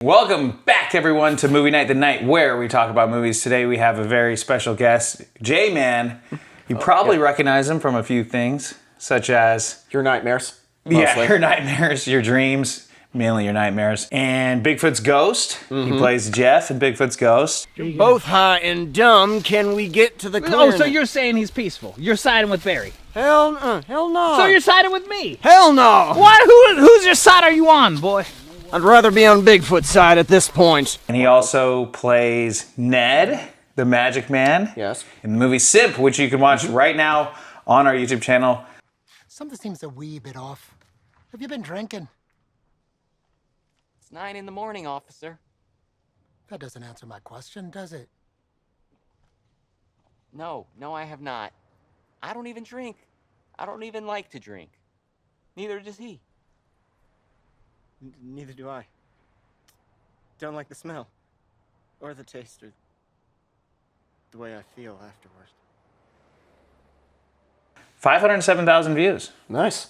Welcome back, everyone, to Movie Night, the night where we talk about movies. Today we have a very special guest, J-Man. You probably recognize him from a few things, such as... Your nightmares. Mostly. Yeah, your nightmares, your dreams, mainly your nightmares. And Bigfoot's Ghost. He plays Jeff in Bigfoot's Ghost. You're both high and dumb. Can we get to the clear? Oh, so you're saying he's peaceful. You're siding with Barry. Hell no. So you're siding with me. Hell no. What? Whose your side are you on, boy? I'd rather be on Bigfoot's side at this point. And he also plays Ned, the Magic Man. Yes. In the movie SIMP, which you can watch right now on our YouTube channel. Something seems a wee bit off. Have you been drinking? It's 9 in the morning, officer. That doesn't answer my question, does it? No, I have not. I don't even drink. I don't even like to drink. Neither does he. Neither do I. Don't like the smell. Or the taste, or the way I feel afterwards. 507,000 views. Nice.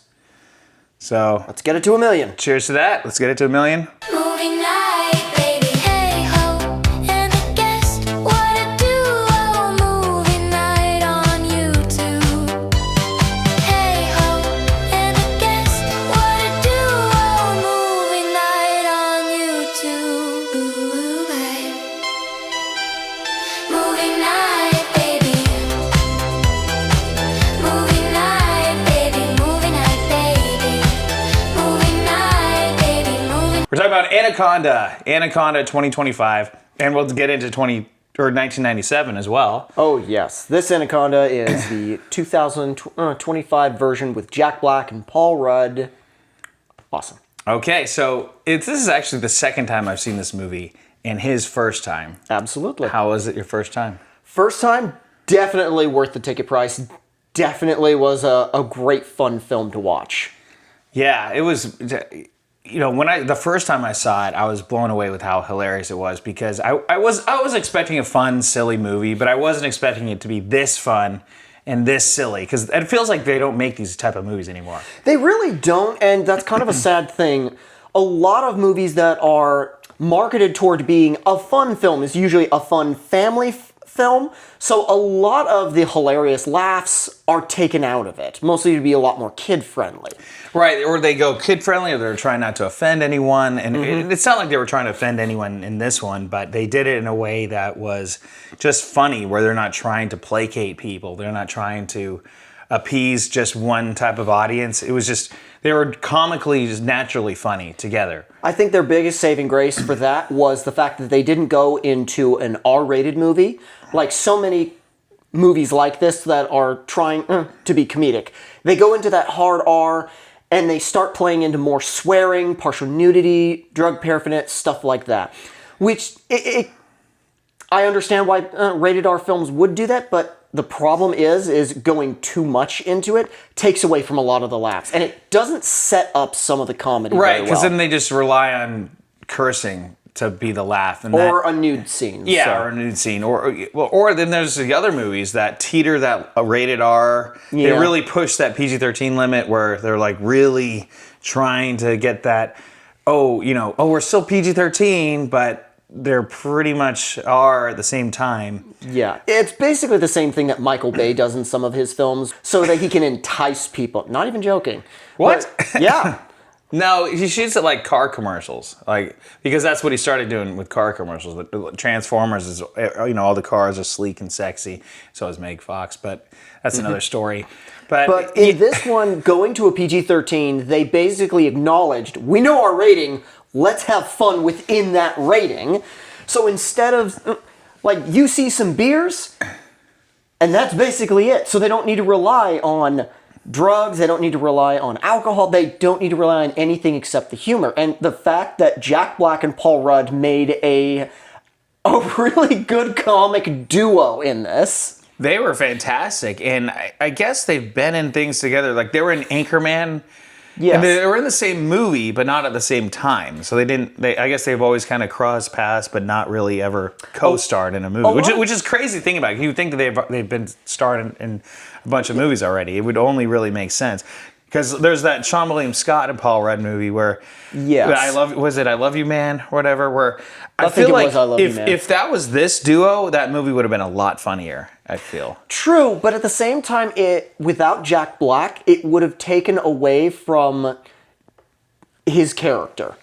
So, Let's get it to 1 million. cheers to that. Let's get it to 1 million. Movie night, baby, hey ho, and I guess what I do, oh, movie night on YouTube. Hey ho, and I guess what I do, oh, movie night on YouTube. Ooh, babe. Movie night, baby. Movie night, baby. Movie night, baby. Movie night, baby. Movie. We're talking about Anaconda 2025, and we'll get into 1997 as well. Oh, yes. This Anaconda is the 2025 version with Jack Black and Paul Rudd. Awesome. Okay, so this is actually the second time I've seen this movie, and his first time. Absolutely. How was it your first time? First time, definitely worth the ticket price. Definitely was a great, fun film to watch. Yeah, it was. You know, the first time I saw it, I was blown away with how hilarious it was, because I was expecting a fun, silly movie, but I wasn't expecting it to be this fun and this silly, because it feels like they don't make these type of movies anymore. They really don't, and that's kind of a sad thing. A lot of movies that are marketed toward being a fun film is usually a fun family film, so a lot of the hilarious laughs are taken out of it, mostly to be a lot more kid-friendly. Right, or they go kid-friendly, or they're trying not to offend anyone, and it's not like they were trying to offend anyone in this one, but they did it in a way that was just funny, where they're not trying to placate people, they're not trying to appease just one type of audience. It was just, they were comically, just naturally funny together. I think their biggest saving grace for that was the fact that they didn't go into an R-rated movie, like so many movies like this that are trying to be comedic. They go into that hard R, and they start playing into more swearing, partial nudity, drug paraphernalia, stuff like that. Which, I understand why rated R films would do that, but the problem is going too much into it takes away from a lot of the laughs. And it doesn't set up some of the comedy very Right, because well. then they just rely on cursing to be the laugh. And Or a nude scene. Yeah, so. or a nude scene. Or then there's the other movies that teeter that rated R. They Yeah. really push that PG-13 limit, where they're like really trying to get that, we're still PG-13, but they're pretty much R at the same time. Yeah, it's basically the same thing that Michael Bay does in some of his films, so that he can entice people. Not even joking. What? But, yeah. No, he shoots it like car commercials, because that's what he started doing with car commercials. With Transformers is, all the cars are sleek and sexy. So is Meg Fox, but that's another story. But in this one, going to a PG-13, they basically acknowledged, we know our rating, let's have fun within that rating. So instead of, you see some beers, and that's basically it. So they don't need to rely on drugs, they don't need to rely on alcohol, they don't need to rely on anything except the humor. And the fact that Jack Black and Paul Rudd made a really good comic duo in this. They were fantastic, and I guess they've been in things together. Like, they were in Anchorman, Yes. and they were in the same movie, but not at the same time. So I guess they've always kind of crossed paths, but not really ever co-starred in a movie, which is crazy to think about. You would think that they've been starred in a bunch of movies already. It would only really make sense. Because there's that Sean William Scott and Paul Rudd movie where Yes. I Love You Man or whatever, where I think feel it like was I Love You Man. if that was this duo, that movie would have been a lot funnier, I feel. True, but at the same time, without Jack Black, it would have taken away from his character.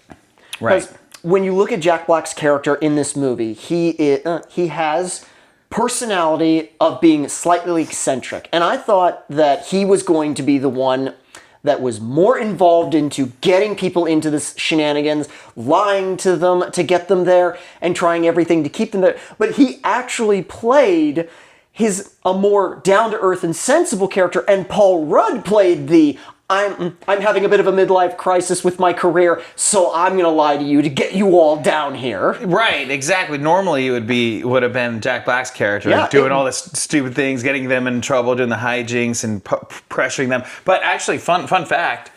Right. 'Cause when you look at Jack Black's character in this movie, he has personality of being slightly eccentric. And I thought that he was going to be the one that was more involved into getting people into this shenanigans, lying to them to get them there, and trying everything to keep them there. But he actually played a more down-to-earth and sensible character, and Paul Rudd played I'm having a bit of a midlife crisis with my career, so I'm gonna lie to you to get you all down here. Right, exactly. Normally it would have been Jack Black's character doing all this stupid things, getting them in trouble, doing the hijinks and pressuring them. But actually, fun fact,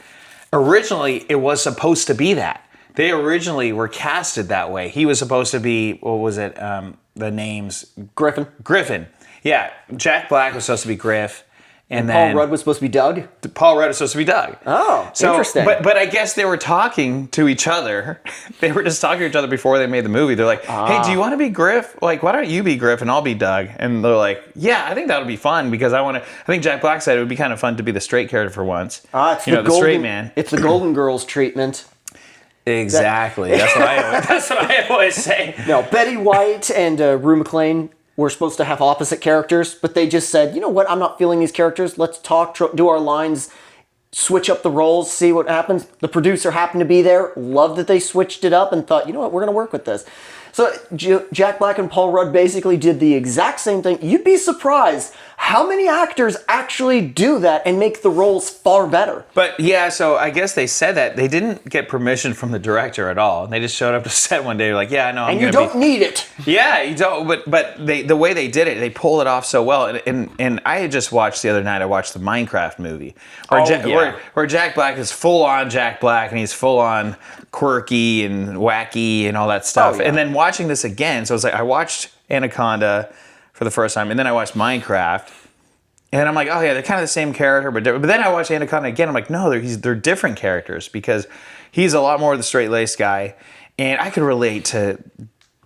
originally it was supposed to be that. They originally were casted that way. He was supposed to be, what was it, the names? Griffin. Yeah, Jack Black was supposed to be Griff. And Paul then Rudd was supposed to be Doug? Paul Rudd was supposed to be Doug. Oh, interesting. But I guess they were talking to each other. They were just talking to each other before they made the movie. They're like, hey, do you want to be Griff? Like, why don't you be Griff and I'll be Doug? And they're like, yeah, I think that would be fun because I think Jack Black said it would be kind of fun to be the straight character for once. It's the straight man. It's the Golden Girls treatment. Exactly. That's what I always say. No, Betty White and Rue McClane were supposed to have opposite characters, but they just said, you know what, I'm not feeling these characters. Let's talk, do our lines, switch up the roles, see what happens. The producer happened to be there, loved that they switched it up, and thought, you know what, we're going to work with this. So Jack Black and Paul Rudd basically did the exact same thing. You'd be surprised how many actors actually do that and make the roles far better. But yeah, so I guess they said that they didn't get permission from the director at all. They just showed up to set one day like, yeah, I know. And you don't need it. Yeah, you don't. But the way they did it, they pulled it off so well. And I had just watched the other night. I watched the Minecraft movie where Jack Black is full on Jack Black and he's full on quirky and wacky and all that stuff. And then watching this again, so it's like I watched Anaconda for the first time, and then I watched Minecraft, and I'm like, oh yeah, they're kind of the same character, but then I watched Anaconda again. I'm like, no, they're different characters because he's a lot more the straight-laced guy, and I could relate to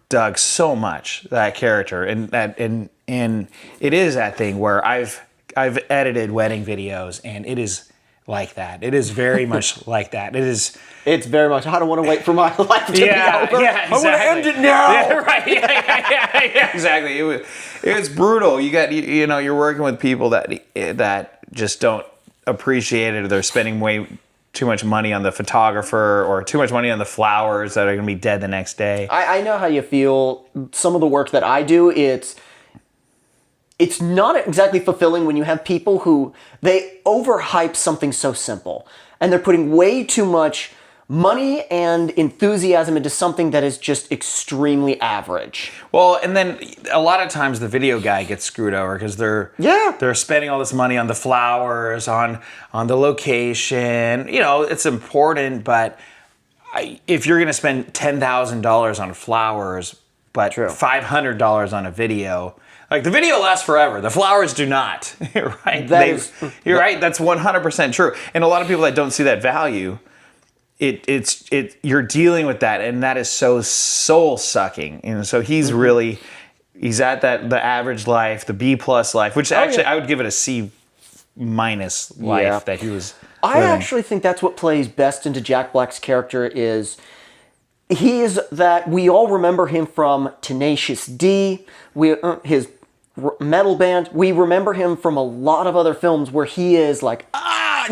Doug so much, that character, and it is that thing where I've edited wedding videos, and it is like that. It is very much like that. It's very much, I don't want to wait for my life to be over. Yeah, exactly. I want to end it now. Yeah, right. Yeah, exactly. It was brutal. You're working with people that just don't appreciate it, or they're spending way too much money on the photographer or too much money on the flowers that are going to be dead the next day. I know how you feel. Some of the work that I do, it's not exactly fulfilling when you have people who, they overhype something so simple. And they're putting way too much money and enthusiasm into something that is just extremely average. Well, and then a lot of times the video guy gets screwed over because they're spending all this money on the flowers, on the location. It's important, but if you're going to spend $10,000 on flowers, but $500 on a video, like the video lasts forever. The flowers do not, right? You're right. That's 100% true. And a lot of people that don't see that value, you're dealing with that, and that is so soul sucking. And so he's at the average life, the B+ life, which I would give it a C- life that he was I living. actually think that's what plays best into Jack Black's character is he is that we all remember him from Tenacious D, his metal band. We remember him from a lot of other films where he is like,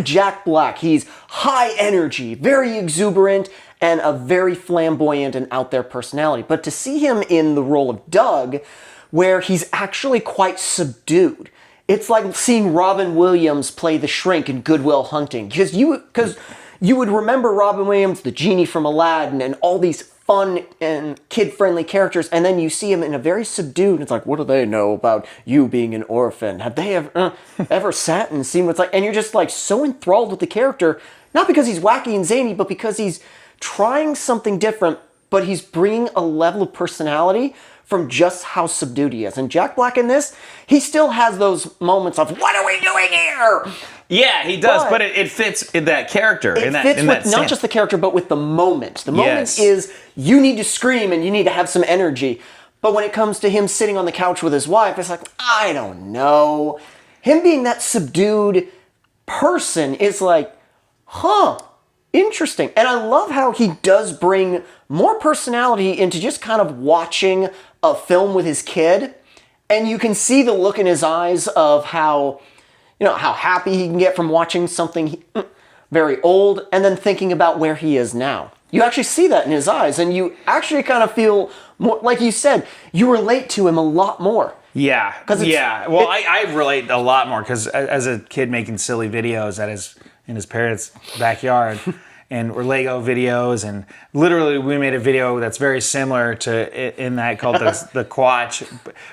Jack Black. He's high energy, very exuberant, and a very flamboyant and out there personality. But to see him in the role of Doug, where he's actually quite subdued, it's like seeing Robin Williams play the Shrink in Good Will Hunting. Because you would remember Robin Williams, the genie from Aladdin, and all these fun and kid-friendly characters, and then you see him in a very subdued, it's like, what do they know about you being an orphan? Have they ever sat and seen what's like? And you're just like so enthralled with the character, not because he's wacky and zany, but because he's trying something different, but he's bringing a level of personality from just how subdued he is. And Jack Black in this, he still has those moments of, what are we doing here? Yeah, he does, but it fits in that character. It fits with not just the character, but with the moment. The moment is, you need to scream and you need to have some energy. But when it comes to him sitting on the couch with his wife, it's like, I don't know. Him being that subdued person is like, huh, interesting. And I love how he does bring more personality into just kind of watching a film with his kid. And you can see the look in his eyes of how, you know, how happy he can get from watching something very old and then thinking about where he is now. You actually see that in his eyes, and you actually kind of feel more, like you said, you relate to him a lot more. Yeah, yeah. Well, I relate a lot more because as a kid making silly videos in his parents' backyard, and were Lego videos, and literally we made a video that's very similar to in that called the Quatch.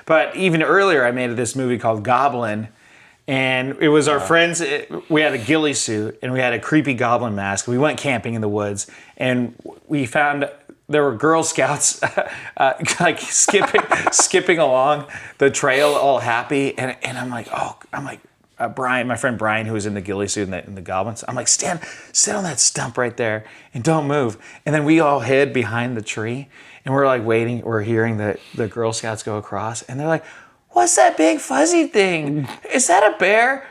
But even earlier, I made this movie called Goblin. And it was our friends, we had a ghillie suit and we had a creepy goblin mask. We went camping in the woods and we found there were Girl Scouts like skipping along the trail all happy. And I'm like, Brian, my friend Brian, who was in the ghillie suit and the goblins, I'm like, sit on that stump right there and don't move. And then we all hid behind the tree and we're like waiting, we're hearing the Girl Scouts go across and they're like, what's that big fuzzy thing? Is that a bear?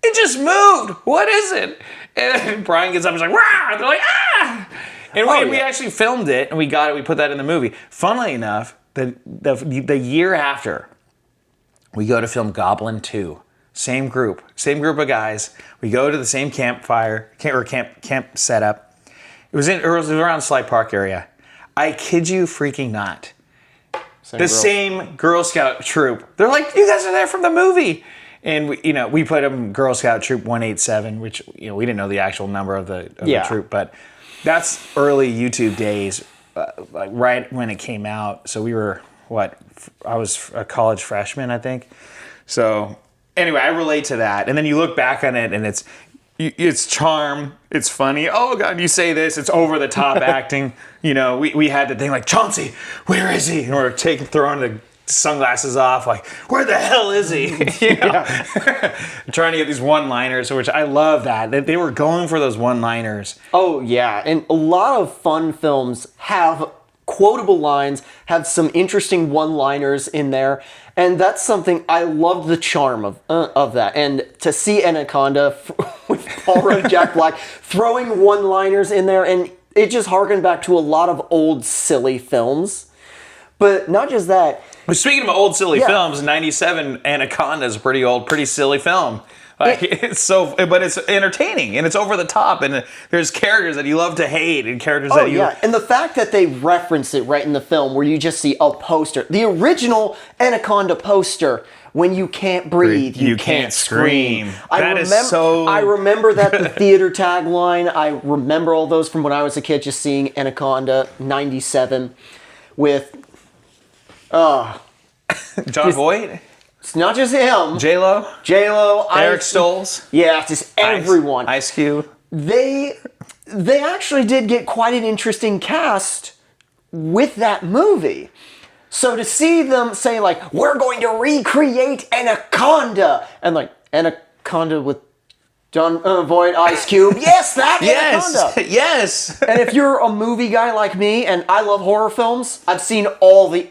It just moved. What is it? And Brian gets up and is like, rah! And they're like, ah! And we actually filmed it and we got it. We put that in the movie. Funnily enough, the year after, we go to film Goblin 2. Same group of guys. We go to the same camp setup. It was around Sly Park area. I kid you freaking not. Same Girl Scout troop. They're like, you guys are there from the movie. And we put them Girl Scout Troop 187, which we didn't know the actual number of the troop, but that's early YouTube days, like right when it came out. So we were I was a college freshman, I think. So anyway, I relate to that. And then you look back on it, and it's charm, it's funny. Oh God, you say this, it's over the top acting. We had the thing like, Chauncey, where is he? And we're throwing the sunglasses off, like, where the hell is he? Trying to get these one-liners, which I love that they were going for those one-liners. Oh yeah, and a lot of fun films have quotable lines, have some interesting one-liners in there, and that's something I love the charm of that. And to see Anaconda with Paul Rudd and Jack Black throwing one-liners in there, and it just harkened back to a lot of old silly films. But not just that. Speaking of old silly films, 97 Anaconda is a pretty silly film. Like but it's entertaining and it's over the top, and there's characters that you love to hate and characters that you. And the fact that they reference it right in the film, where you just see a poster, the original Anaconda poster. When you can't breathe, you can't scream. I remember that the theater tagline. I remember all those from when I was a kid, just seeing Anaconda 97 with. John Voight? It's not just him. J-Lo, Eric Stoltz. Yeah, just everyone. Ice Cube. They actually did get quite an interesting cast with that movie. So to see them say, like, we're going to recreate Anaconda, and like, Anaconda with John Voight, Ice Cube. Yes, that Anaconda. Yes. And if you're a movie guy like me, and I love horror films, I've seen all the,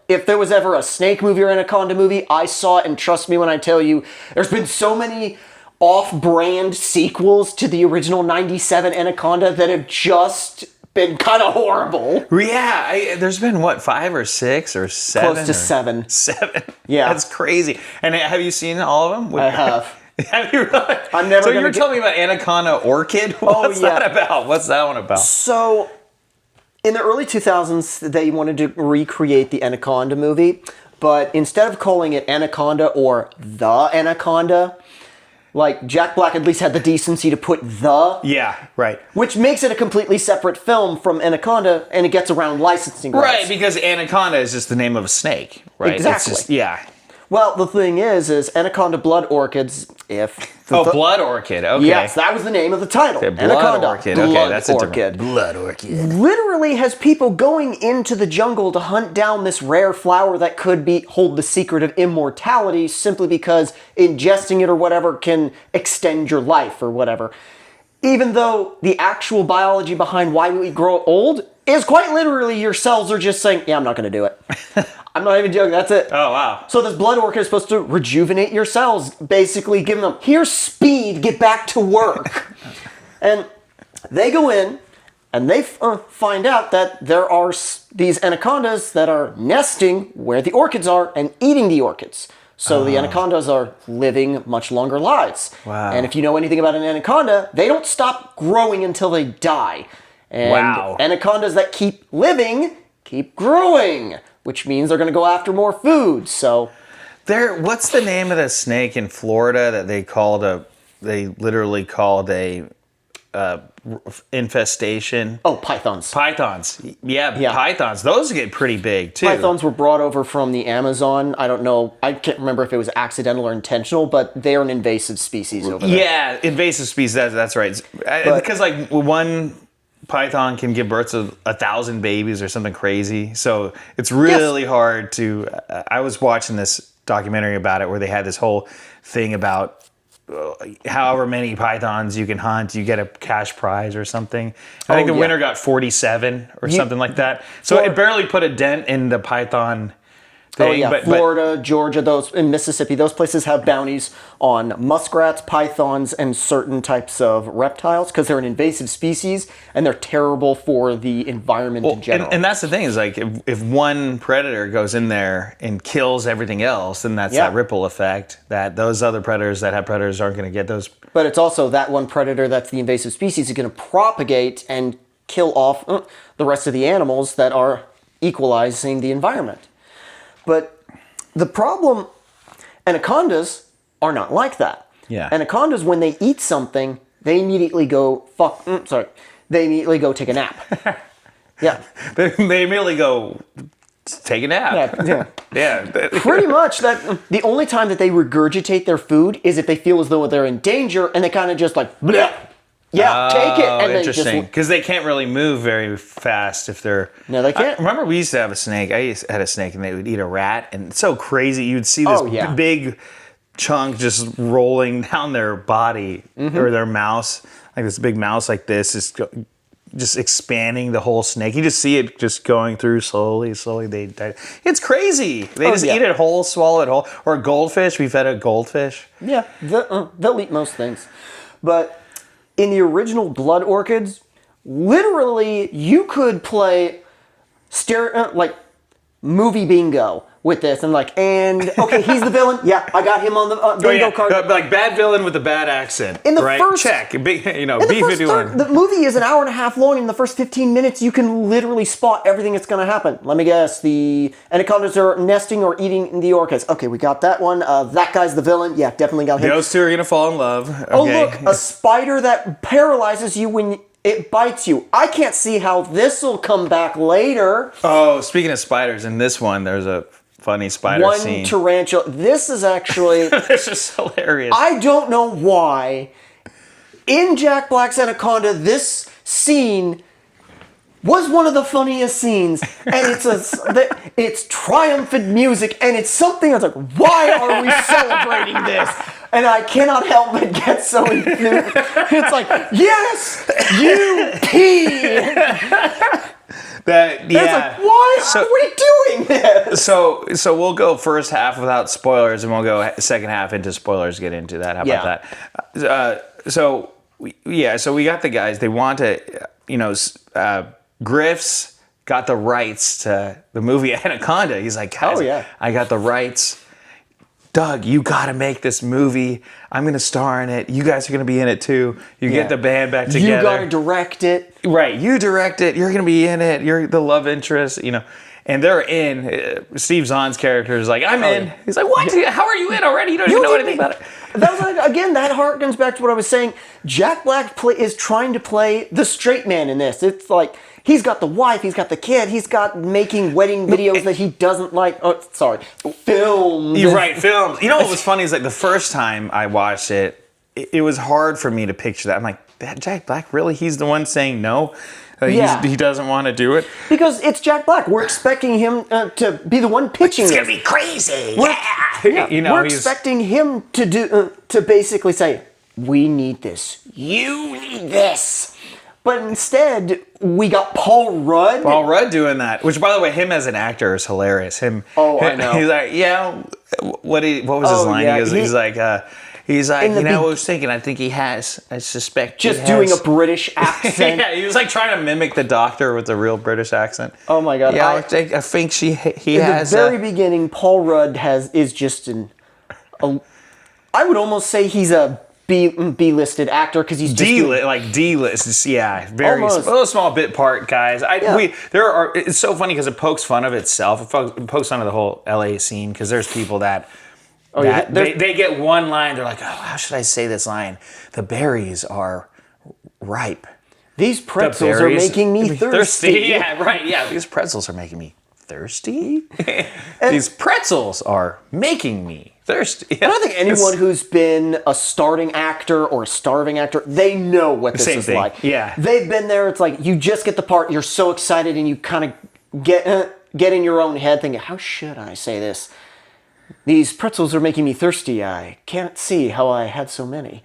if there was ever a snake movie or Anaconda movie, I saw it, and trust me when I tell you, there's been so many off-brand sequels to the original 97 Anaconda that have just been kind of horrible. Yeah, there's been, 5 or 6 or 7? Close to 7. 7. Yeah. That's crazy. And have you seen all of them? I have. Have you really? I'm never. So you're telling me about Anaconda Orchid? What's that about? What's that one about? So, in the early 2000s, they wanted to recreate the Anaconda movie, but instead of calling it Anaconda or The Anaconda, like, Jack Black at least had the decency to put the. Yeah, right. Which makes it a completely separate film from Anaconda, and it gets around licensing rights. Right, because Anaconda is just the name of a snake, right? Exactly. It's just, yeah. Well, the thing is Anaconda blood orchids, Blood orchid. Okay. Yes, that was the name of the title. Blood Anaconda orchid. blood Okay, that's a orchid. different blood orchid. Literally has people going into the jungle to hunt down this rare flower that could hold the secret of immortality simply because ingesting it or whatever can extend your life or whatever. Even though the actual biology behind why we grow old is quite literally your cells are just saying, yeah, I'm not going to do it. I'm not even joking, that's it. Oh, wow. So this blood orchid is supposed to rejuvenate your cells, basically giving them, here's speed, get back to work. And they go in, and they find out that there are these anacondas that are nesting where the orchids are and eating the orchids. So the anacondas are living much longer lives. Wow. And if you know anything about an anaconda, they don't stop growing until they die. And Wow. anacondas that keep living keep growing, which means they're going to go after more food. So What's the name of the snake in Florida that they literally called a infestation? Oh, pythons. Pythons. Yeah, Yeah. pythons. Those get pretty big too. Pythons were brought over from the Amazon. I don't know. I can't remember if it was accidental or intentional, but they're an invasive species over there. Yeah, invasive species. That's right. Because like one python can give birth to 1,000 babies or something crazy. So it's really hard to. I was watching this documentary about it where they had this whole thing about however many pythons you can hunt, you get a cash prize or something. I think the winner got 47 or something like that. So it barely put a dent in the python thing. Oh yeah, Florida, Georgia, and Mississippi, those places have bounties on muskrats, pythons, and certain types of reptiles because they're an invasive species and they're terrible for the environment in general. And that's the thing is like if one predator goes in there and kills everything else, then that's that ripple effect that those other predators that have predators aren't going to get those. But it's also that one predator that's the invasive species is going to propagate and kill off the rest of the animals that are equalizing the environment. But the problem, anacondas are not like that. Yeah. Anacondas, when they eat something, they immediately go, they immediately go take a nap. Yeah. They immediately go take a nap. Yeah. Yeah. Pretty much that the only time that they regurgitate their food is if they feel as though they're in danger and they kind of just like, bleh. Yeah, take it. And interesting. Because they can't really move very fast if they're... No, they can't. I remember we used to have a snake. Had a snake and they would eat a rat. And it's so crazy. You'd see this big chunk just rolling down their body or their mouse. Like this big mouse like this is just expanding the whole snake. You just see it just going through slowly. They die. It's crazy. They just eat it whole, swallow it whole. Or a goldfish. We fed a goldfish. Yeah, they'll eat most things. But... in the original blood orchids, literally you could play movie bingo with this and okay, he's the villain. Yeah, I got him on the bingo card. Like bad villain with a bad accent. In the right? first check, B51. The movie is an hour and a half long. In the first 15 minutes, you can literally spot everything that's going to happen. Let me guess. The anacondas are nesting or eating the orchids. Okay, we got that one. That guy's the villain. Yeah, definitely got him. Those two are going to fall in love. Okay. Oh, look, a spider that paralyzes you when it bites you. I can't see how this will come back later. Oh, speaking of spiders, in this one, there's a funny spider scene. One tarantula. This is actually... This is hilarious. I don't know why. In Jack Black's Anaconda, this scene was one of the funniest scenes. And it's triumphant music. And it's something that's like, why are we celebrating this? And I cannot help but get so enthused. It's like, yes, you pee. It's like, why are we doing this? So we'll go first half without spoilers, and we'll go second half into spoilers. Get into that. How about that? So we got the guys. They want to, Griff's got the rights to the movie Anaconda. He's like, guys, I got the rights. Doug, you got to make this movie. I'm going to star in it. You guys are going to be in it too. You get the band back together. You got to direct it. Right. You direct it. You're going to be in it. You're the love interest, And they're in. Steve Zahn's character is like, I'm in. He's like, what? How are you in already? You don't even know anything about it. That was again, that harkens back to what I was saying. Jack Black is trying to play the straight man in this. It's like, He's got the wife, he's got the kid, he's got making wedding videos that he doesn't like. Oh, sorry, films. You're right, films. You know what was funny is like the first time I watched it, it was hard for me to picture that. I'm like, that Jack Black, really? He's the one saying no? He doesn't want to do it? Because it's Jack Black. We're expecting him to be the one pitching It's it. going to be crazy. We're expecting him to do to basically say, we need this. You need this. But instead, we got Paul Rudd. Paul Rudd doing that, which, by the way, him as an actor is hilarious. I know. He's like, yeah. What was his line? Yeah, He's like, you know, I was thinking. I think I suspect. Just doing a British accent. Yeah, he was like trying to mimic the Doctor with a real British accent. Oh my God! Yeah, I think he has. In the very beginning, Paul Rudd is just I would almost say he's a B-listed actor because he's just D-list, yeah, very little small bit part guys. It's so funny because it pokes fun of itself. It pokes fun of the whole LA scene because there's people that they get one line. They're like, oh, how should I say this line? The berries are ripe. These pretzels are making me thirsty. Yeah, right. Yeah, these pretzels are making me thirsty. These pretzels are making me thirsty. I don't think anyone who's been a starting actor or a starving actor, they know what this is like. Yeah. They've been there. It's like you just get the part, you're so excited, and you kind of get in your own head thinking, how should I say this? These pretzels are making me thirsty. I can't see how I had so many.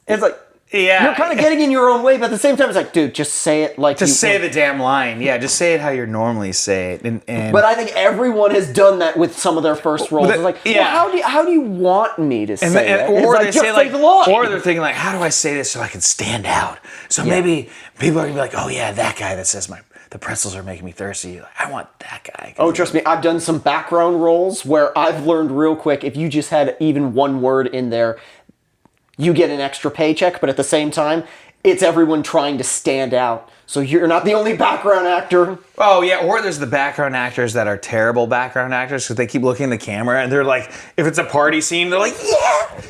And it's like, yeah, you're kind of getting in your own way, but at the same time, it's like, dude, just say it like just say the damn line. Yeah, just say it how you normally say it. And but I think everyone has done that with some of their first roles. It's like, well, how do you want me to say it? Or like, they say like, the line. or they're thinking like, how do I say this so I can stand out? So maybe people are gonna be like, oh yeah, that guy that says the pretzels are making me thirsty. Like, I want that guy. Oh, trust me, I've done some background roles where I've learned real quick if you just had even one word in there, you get an extra paycheck, but at the same time, it's everyone trying to stand out. So you're not the only background actor. Oh, yeah, or there's the background actors that are terrible background actors because they keep looking at the camera and they're like, if it's a party scene, they're like, yeah!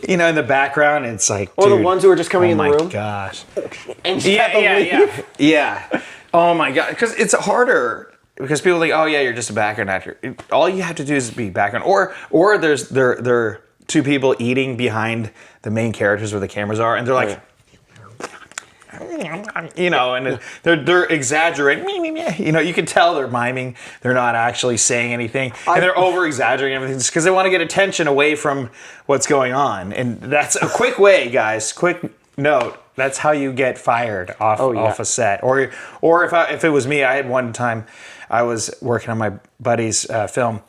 You know, in the background, it's like, or dude, the ones who are just coming in the room. Oh my gosh. And Yeah. Oh my God, because it's harder. Because people think, oh yeah, you're just a background actor. All you have to do is be background. Or they're two people eating behind the main characters where the cameras are, and they're like, you know, and they're exaggerating. You know, you can tell they're miming. They're not actually saying anything, and they're over exaggerating everything just because they want to get attention away from what's going on. And that's a quick way, guys. Quick note. That's how you get fired off a set. Or if it was me, I had one time I was working on my buddy's film.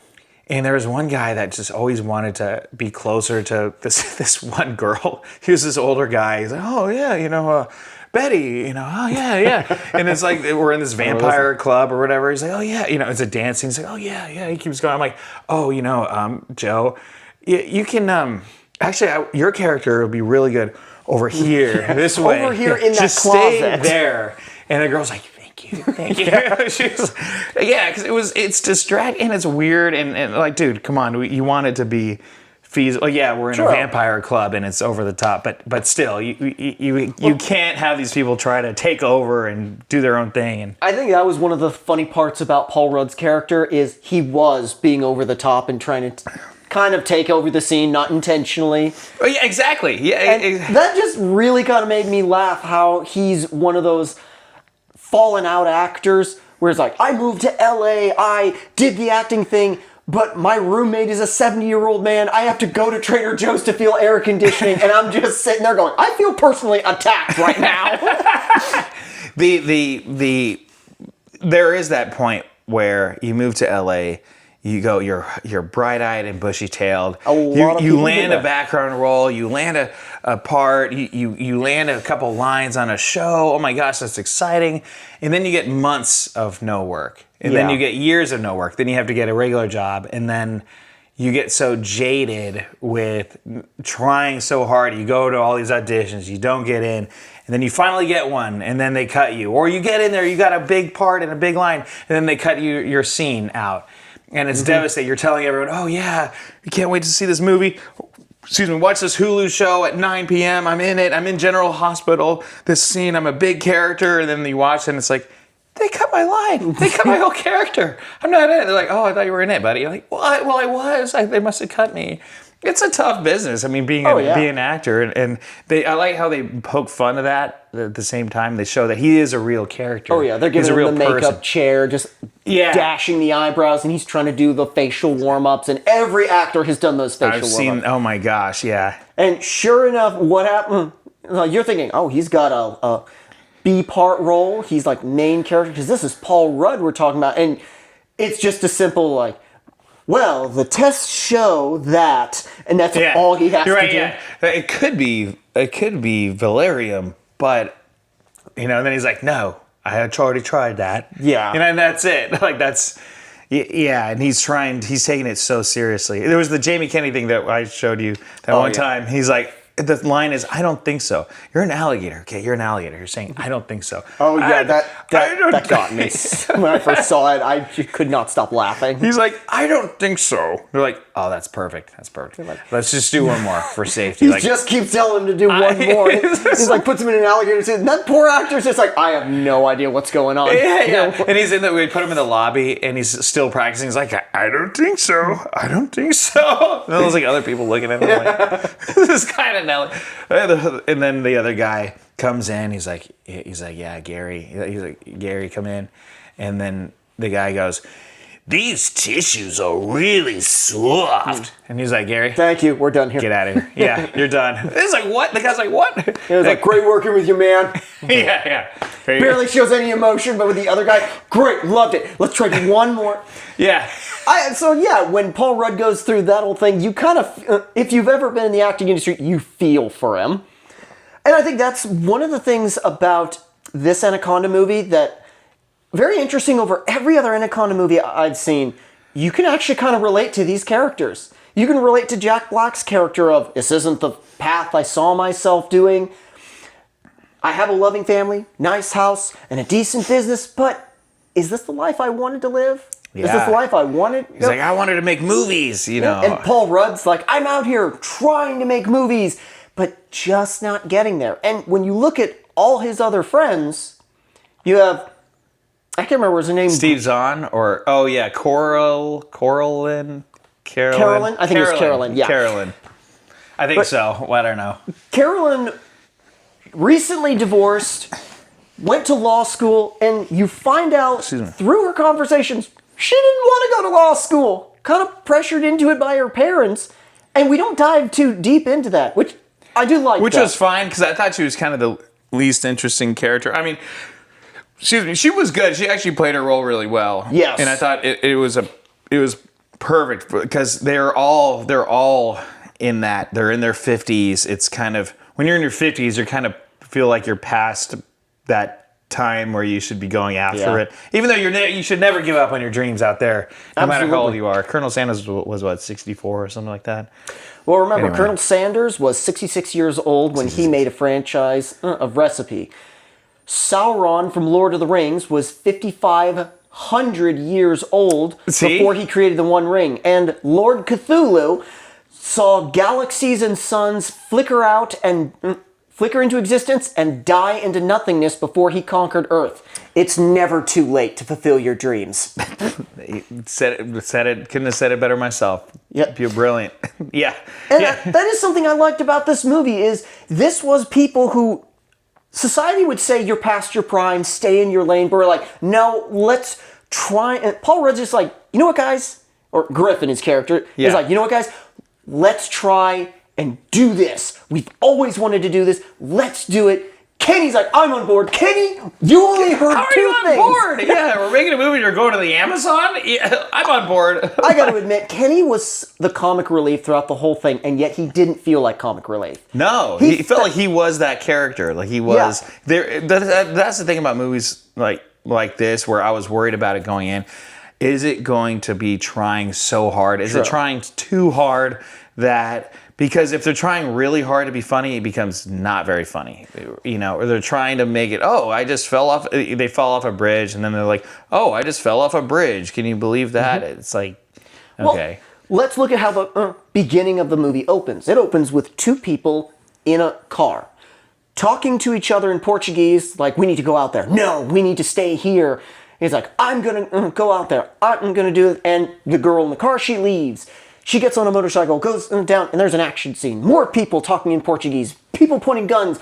And there was one guy that just always wanted to be closer to this one girl. He was this older guy. He's like, oh yeah, you know, Betty, you know, oh yeah. And it's like we're in this vampire club or whatever. He's like, oh yeah, you know, it's a dance scene. He's like, oh yeah. He keeps going. I'm like, oh, you know, Joe, you can actually your character will be really good over here, this way, over here in that just closet. stay there. And the girl's like, Thank you. She's, because it's distracting and it's weird and like, dude, come on, you want it to be feasible. Yeah, we're in a vampire club and it's over the top, but still, you can't have these people try to take over and do their own thing. And I think that was one of the funny parts about Paul Rudd's character is he was being over the top and trying to kind of take over the scene, not intentionally. Oh yeah, exactly. Yeah, and that just really kind of made me laugh. How he's one of those fallen out actors where it's like, I moved to LA, I did the acting thing, but my roommate is a 70-year-old man. I have to go to Trader Joe's to feel air conditioning, and I'm just sitting there going, I feel personally attacked right now. There is that point where you move to LA, you go, you're bright-eyed and bushy-tailed. You land a background role. You land a part. You land a couple lines on a show. Oh my gosh, that's exciting. And then you get months of no work. And then you get years of no work. Then you have to get a regular job. And then you get so jaded with trying so hard. You go to all these auditions. You don't get in. And then you finally get one. And then they cut you. Or you get in there. You got a big part and a big line. And then they cut your scene out. And it's devastating. You're telling everyone, oh yeah, you can't wait to see this movie. watch this Hulu show at 9 p.m. I'm in it. I'm in General Hospital. This scene, I'm a big character. And then you watch it and it's like, they cut my line. They cut my whole character. I'm not in it. They're like, oh, I thought you were in it, buddy. You're like, what? Well, I was. They must have cut me. It's a tough business. I mean, being an actor, and I like how they poke fun of that at the same time. They show that he is a real character. Oh yeah, they're giving him the makeup chair, just dashing the eyebrows, and he's trying to do the facial warm-ups, and every actor has done those facial warm-ups. Oh my gosh, yeah. And sure enough, what happened? You're thinking, oh, he's got a B-part role. He's like main character, because this is Paul Rudd we're talking about, and it's just a simple like, well, the tests show that, and that's all he has to do. Yeah. It could be Valerium, but and then he's like, no, I had already tried that. Yeah, and that's it. Like that's and he's taking it so seriously. There was the Jamie Kennedy thing that I showed you that one time. He's like, the line is, I don't think so. You're an alligator. Okay, you're an alligator. You're saying, I don't think so. Oh, yeah, that got me. When I first saw it, I could not stop laughing. He's like, I don't think so. They're like, oh, that's perfect. That's perfect. Like, let's just do one more for safety. He just keeps telling him to do one more. He's like, puts him in an alligator suit. And that poor actor's just like, I have no idea what's going on. Yeah. And he's we put him in the lobby, and he's still practicing. He's like, I don't think so. I don't think so. And there's like other people looking at him like, this is kind of Nelly. And then the other guy comes in. He's like, yeah, Gary. He's like, Gary, come in. And then the guy goes, these tissues are really soft. And he's like, Gary, thank you. We're done here. Get out of here. Yeah, you're done. It's like, what? The guy's like, what? He was like, great working with you, man. Yeah. Barely shows any emotion, but with the other guy, great, loved it. Let's try one more. Yeah. When Paul Rudd goes through that whole thing, you kind of, if you've ever been in the acting industry, you feel for him. And I think that's one of the things about this Anaconda movie that very interesting over every other Anaconda movie I've seen. You can actually kind of relate to these characters. You can relate to Jack Black's character of, this isn't the path I saw myself doing. I have a loving family, nice house, and a decent business, but is this the life I wanted to live? Yeah. Is this the life I wanted? He's like, I wanted to make movies, And Paul Rudd's like, I'm out here trying to make movies, but just not getting there. And when you look at all his other friends, you have, I can't remember his name. Steve Zahn or, Carolyn? Carolyn? I think it was Carolyn, yeah. Carolyn. I think so. Well, I don't know. Carolyn recently divorced, went to law school, and you find out through her conversations, she didn't want to go to law school. Kind of pressured into it by her parents. And we don't dive too deep into that, which I do like. Which was fine, because I thought she was kind of the least interesting character. I mean, she was good. She actually played her role really well. Yes. And I thought it was perfect, because they're all in that. They're in their 50s. It's kind of, when you're in your 50s, you kind of feel like you're past that time where you should be going after it. Even though you should never give up on your dreams out there, no matter how old you are. Colonel Sanders was what, 64 or something like that? Well, remember, Colonel Sanders was 66 years old when he made a franchise of Recipe. Sauron from Lord of the Rings was 5,500 years old before he created the One Ring. And Lord Cthulhu saw galaxies and suns flicker out and flicker into existence and die into nothingness before he conquered Earth. It's never too late to fulfill your dreams. Said it. Couldn't have said it better myself. Yep. You're brilliant. Yeah. And that is something I liked about this movie, is this was people who society would say you're past your prime, stay in your lane, but we're like, no, let's try. And Paul Rudd's just like, you know what, guys? Or Griffin, his character, is like, you know what, guys? Let's try and do this. We've always wanted to do this. Let's do it. Kenny's like, I'm on board. Kenny, you only heard two things. On board? Yeah, we're making a movie. You're going to the Amazon? Yeah, I'm on board. I got to admit, Kenny was the comic relief throughout the whole thing, and yet he didn't feel like comic relief. No, he felt like he was that character. Like he was. Yeah. That's the thing about movies like this, where I was worried about it going in. Is it going to be trying so hard? Is it trying too hard that... Because if they're trying really hard to be funny, it becomes not very funny, or they're trying to make it, they fall off a bridge, and then they're like, oh, I just fell off a bridge. Can you believe that? It's like, okay. let's look at how the beginning of the movie opens. It opens with two people in a car talking to each other in Portuguese, like, we need to go out there. No, we need to stay here. He's like, I'm gonna go out there. I'm gonna do it. And the girl in the car, she leaves. She gets on a motorcycle, goes down, and there's an action scene. More people talking in Portuguese, people pointing guns.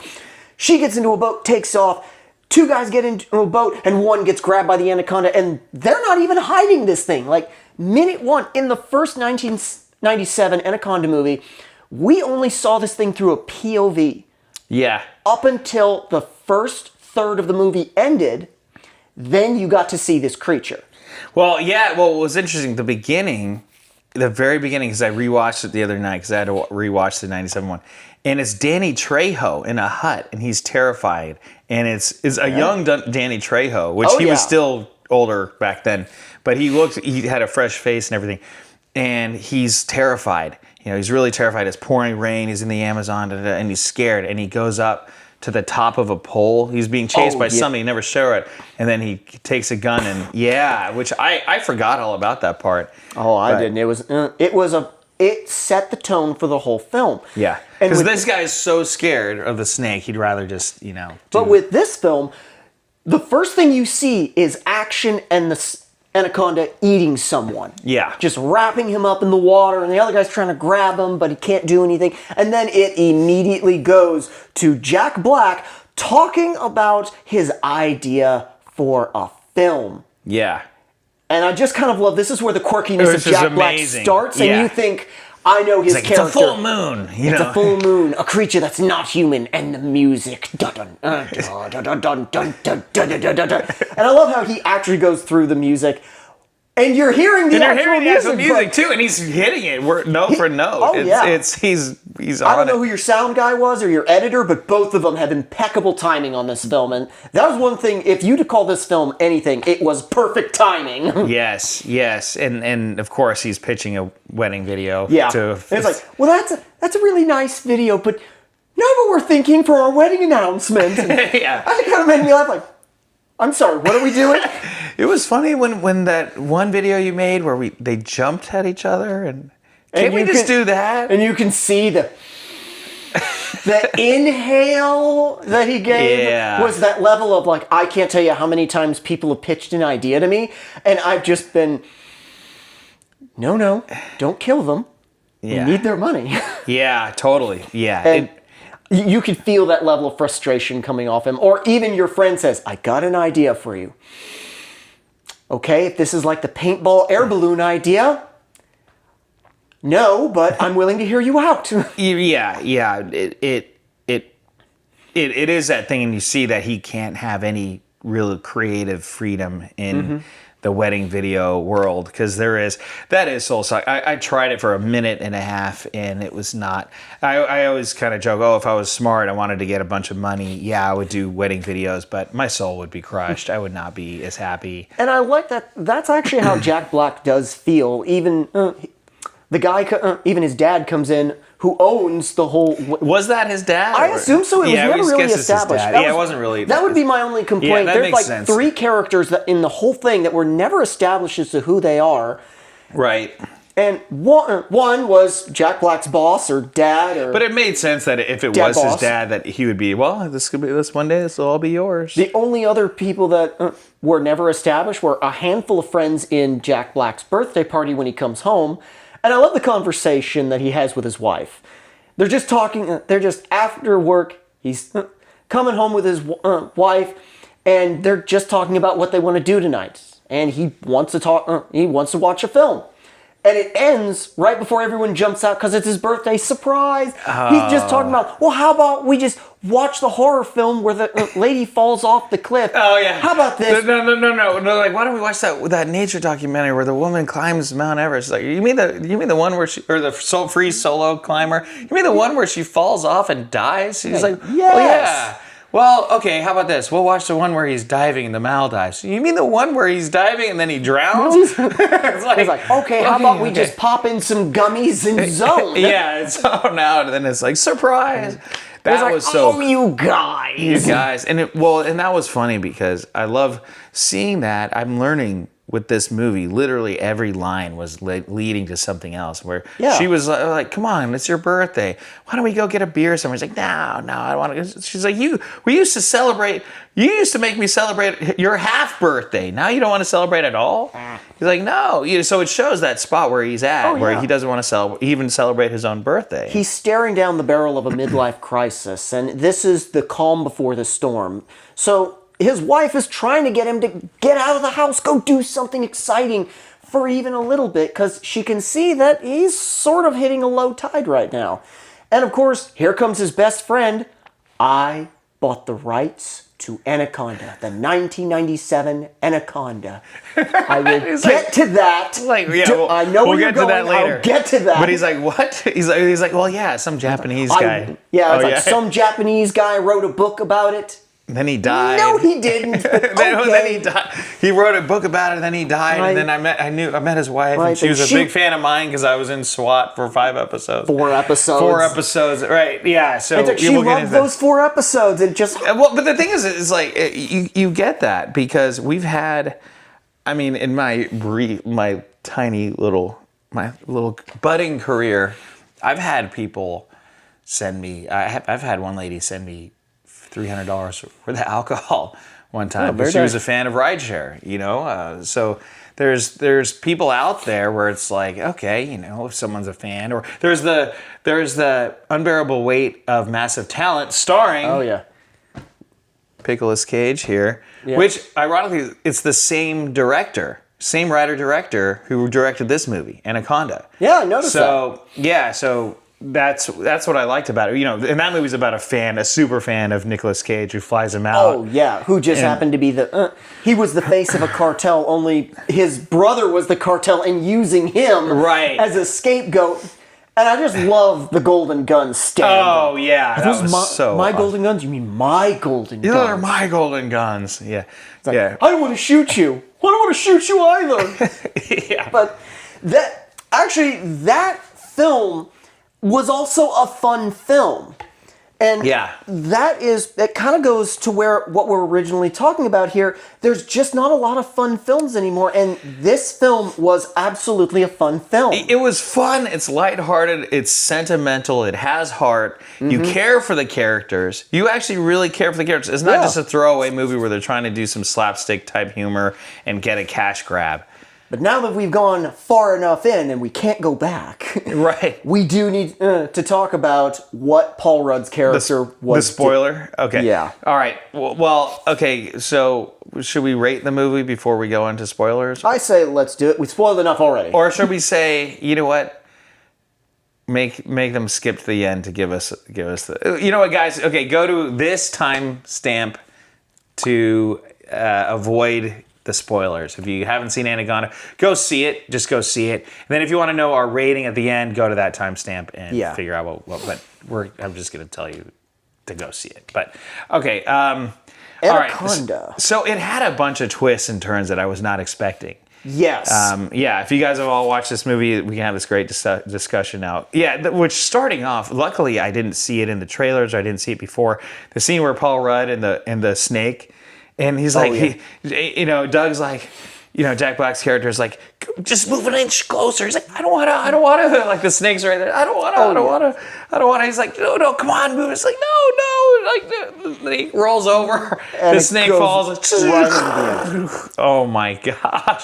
She gets into a boat, takes off. Two guys get into a boat, and one gets grabbed by the Anaconda, and they're not even hiding this thing. Like, minute one, in the first 1997 Anaconda movie, we only saw this thing through a POV. Yeah. Up until the first third of the movie ended, then you got to see this creature. Well, yeah. Well, what was interesting, the very beginning, because I rewatched it the other night, because I had to rewatch the 97 one. And it's Danny Trejo in a hut, and he's terrified. And it's a young Danny Trejo, which he was still older back then. But he had a fresh face and everything. And he's terrified. You know, he's really terrified. It's pouring rain. He's in the Amazon, and he's scared. And he goes up to the top of a pole. He's being chased by somebody. He never show it. And then he takes a gun and which I forgot all about that part. Oh, I didn't. It set the tone for the whole film. Yeah, because this guy's so scared of the snake, he'd rather just, But with this film, the first thing you see is action and the Anaconda eating someone. Yeah. Just wrapping him up in the water, and the other guy's trying to grab him, but he can't do anything. And then it immediately goes to Jack Black talking about his idea for a film. Yeah. And I just kind of love, this is where the quirkiness of Jack Black starts, and you think, I know his character. It's a full moon. It's a full moon, a creature that's not human, and the music. Dun, dun, dun, dun, dun, dun, dun, dun, dun, dun, dun. And I love how he actually goes through the music. And you're hearing the actual music too, and he's hitting it note for note. Oh, yeah. He's on I don't know who your sound guy was or your editor, but both of them have impeccable timing on this film. And that was one thing, if you to call this film anything, it was perfect timing. Yes. And of course he's pitching a wedding video. Yeah. And it's like, well, that's a really nice video, but now what we're thinking for our wedding announcement. Yeah. I think it kind of made me laugh, like, I'm sorry, what are we doing? It was funny when that one video you made where they jumped at each other and can't we just do that? And you can see the inhale that he gave was that level of like, I can't tell you how many times people have pitched an idea to me, and I've just been, no, don't kill them. You need their money. Yeah, totally. Yeah. And you could feel that level of frustration coming off him. Or even your friend says, I got an idea for you. Okay, if this is like the paintball air balloon idea, no, but I'm willing to hear you out. Yeah. It is that thing, and you see that he can't have any real creative freedom in the wedding video world, because that is soul suck. I tried it for a minute and a half, and it was not. I always kind of joke, if I was smart, I wanted to get a bunch of money. Yeah, I would do wedding videos, but my soul would be crushed. I would not be as happy. And I like that. That's actually how Jack Black does feel. Even the guy, even his dad comes in, who owns the whole. Was that his dad? I assume so. It was never really established. It wasn't really. That would be my only complaint. There's like sense. 3 characters that in the whole thing that were never established as to who they are. Right. And one was Jack Black's boss or dad, but it made sense that if it was his dad, that he would be, this one day, this will all be yours. The only other people that were never established were a handful of friends in Jack Black's birthday party when he comes home. And I love the conversation that he has with his wife. They're just talking, they're just after work, he's coming home with his wife, and they're just talking about what they want to do tonight. And he wants to watch a film. And it ends right before everyone jumps out because it's his birthday surprise. He's just talking about, how about we just watch the horror film where the lady falls off the cliff? Oh, yeah. How about this? No. Like, why don't we watch that nature documentary where the woman climbs Mount Everest? Like, you mean the one where the free solo climber? You mean the one where she falls off and dies? He's like, yes. Well, yeah. Well, okay, how about this? We'll watch the one where he's diving and the Maldives. You mean the one where he's diving and then he drowns? It's like, okay, how about we just pop in some gummies and zone? Yeah, it's zone out, and then it's like, surprise. That was so... you guys. You guys. And that was funny because I love seeing that. I'm learning with this movie, literally every line was leading to something else. Where Yeah. she was like, "Come on, it's your birthday. Why don't we go get a beer somewhere?" He's like, "No, I want to." She's like, "We used to celebrate. You used to make me celebrate your half birthday. Now you don't want to celebrate at all." He's like, "No." So it shows that spot where he's at, where he doesn't want to even celebrate his own birthday. He's staring down the barrel of a midlife crisis, and this is the calm before the storm. So his wife is trying to get him to get out of the house, go do something exciting for even a little bit, because she can see that he's sort of hitting a low tide right now. And of course, here comes his best friend. "I bought the rights to Anaconda, the 1997 Anaconda." I will get to that. Like, yeah, I know we'll where you're get to that going. later. I'll get to that. But he's like, "What?" He's like, "Well, yeah, some Japanese guy." Some Japanese guy wrote a book about it. Then he died. No, he didn't. But then he died. He wrote a book about it. Then he died. Right. And then I met his wife, Right, and she and was a big fan of mine because I was in SWAT for 5 episodes. 4 episodes. 4 episodes. Right. Yeah. So It's like she we'll get loved into those 4 episodes and just. Well, but the thing is like you get that because we've had, I mean, in my little budding career, I've had people send me. I've had one lady send me $300 for the alcohol one time, but she was a fan of rideshare, so there's people out there where it's like, okay, if someone's a fan, or there's the unbearable weight of massive talent starring Nicolas Cage here, which ironically it's the same writer director who directed this movie, Anaconda. Yeah, I noticed that. So that's what I liked about it. And that movie's about a super fan of Nicolas Cage who flies him out. Oh yeah, who just happened to be he was the face of a cartel. Only his brother was the cartel and using him as a scapegoat. And I just love the golden guns stand. Oh yeah, that was so my awesome. golden guns. You mean my golden guns? Those are my golden guns. Yeah, Like, I don't want to shoot you. I don't want to shoot you either. Yeah. But that film was also a fun film. And that kind of goes to what we're originally talking about here. There's just not a lot of fun films anymore, and this film was absolutely a fun film. It was fun, it's lighthearted, it's sentimental, it has heart. You care for the characters. You actually really care for the characters. It's not just a throwaway movie where they're trying to do some slapstick type humor and get a cash grab. But now that we've gone far enough in and we can't go back, we do need to talk about what Paul Rudd's character was. The spoiler? Okay. Yeah. All right. Well, okay, so should we rate the movie before we go into spoilers? I say let's do it. We spoiled enough already. Or should we say, you know what? Make them skip to the end to give us the... You know what, guys? Okay, go to this timestamp to avoid the spoilers. If you haven't seen Anaconda, go see it. Just go see it. And then if you want to know our rating at the end, go to that timestamp and figure out what I'm just going to tell you to go see it. But, okay. Anaconda. All right. So it had a bunch of twists and turns that I was not expecting. Yes. If you guys have all watched this movie, we can have this great discussion now. Yeah, which starting off, luckily I didn't see it in the trailers, or I didn't see it before. The scene where Paul Rudd and the snake, and he's like, Doug's like, Jack Black's character is like, just move an inch closer. He's like, I don't want to. Like the snake's right there. I don't want to. He's like, no, come on, move. It's like, no. Like he rolls over. And the snake falls. Right into the end. Oh my gosh.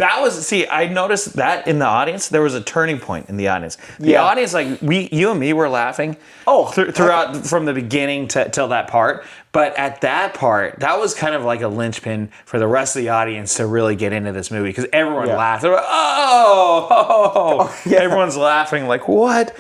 I noticed that in the audience, there was a turning point in the audience. The audience, like you and me were laughing throughout from the beginning till that part. But at that part, that was kind of like a linchpin for the rest of the audience to really get into this movie because everyone laughed. They were like, everyone's laughing like, what?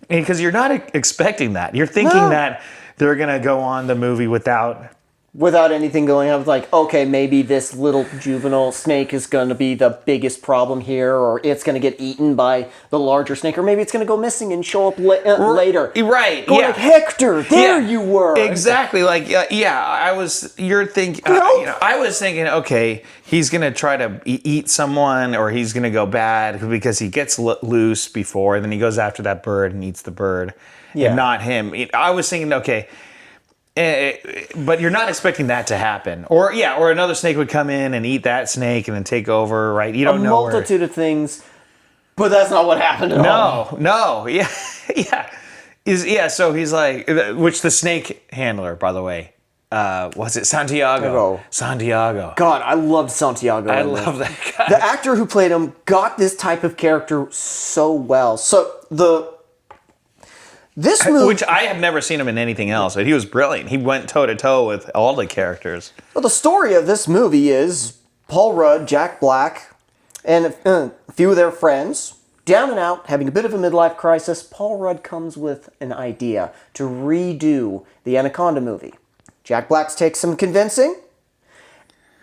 Because you're not expecting that. You're thinking that they're going to go on the movie without anything going on. It's like, okay, maybe this little juvenile snake is going to be the biggest problem here, or it's going to get eaten by the larger snake, or maybe it's going to go missing and show up later. Right, Like, Hector, there you were. Exactly. Like, I was thinking, okay, he's going to try to eat someone, or he's going to go bad because he gets loose before, and then he goes after that bird and eats the bird, and not him. I was thinking, okay, but you're not expecting that to happen. Or another snake would come in and eat that snake and then take over, right? You don't know. A multitude of things, but that's not what happened at all. No, yeah, yeah. So he's like, which the snake handler, by the way, was it Santiago? Santiago. God, I loved Santiago. I love that guy. The actor who played him got this type of character so well. So this movie, which I have never seen him in anything else, but he was brilliant. He went toe to toe with all the characters. Well, the story of this movie is Paul Rudd, Jack Black, and a few of their friends, down and out, having a bit of a midlife crisis. Paul Rudd comes with an idea to redo the Anaconda movie. Jack Black takes some convincing,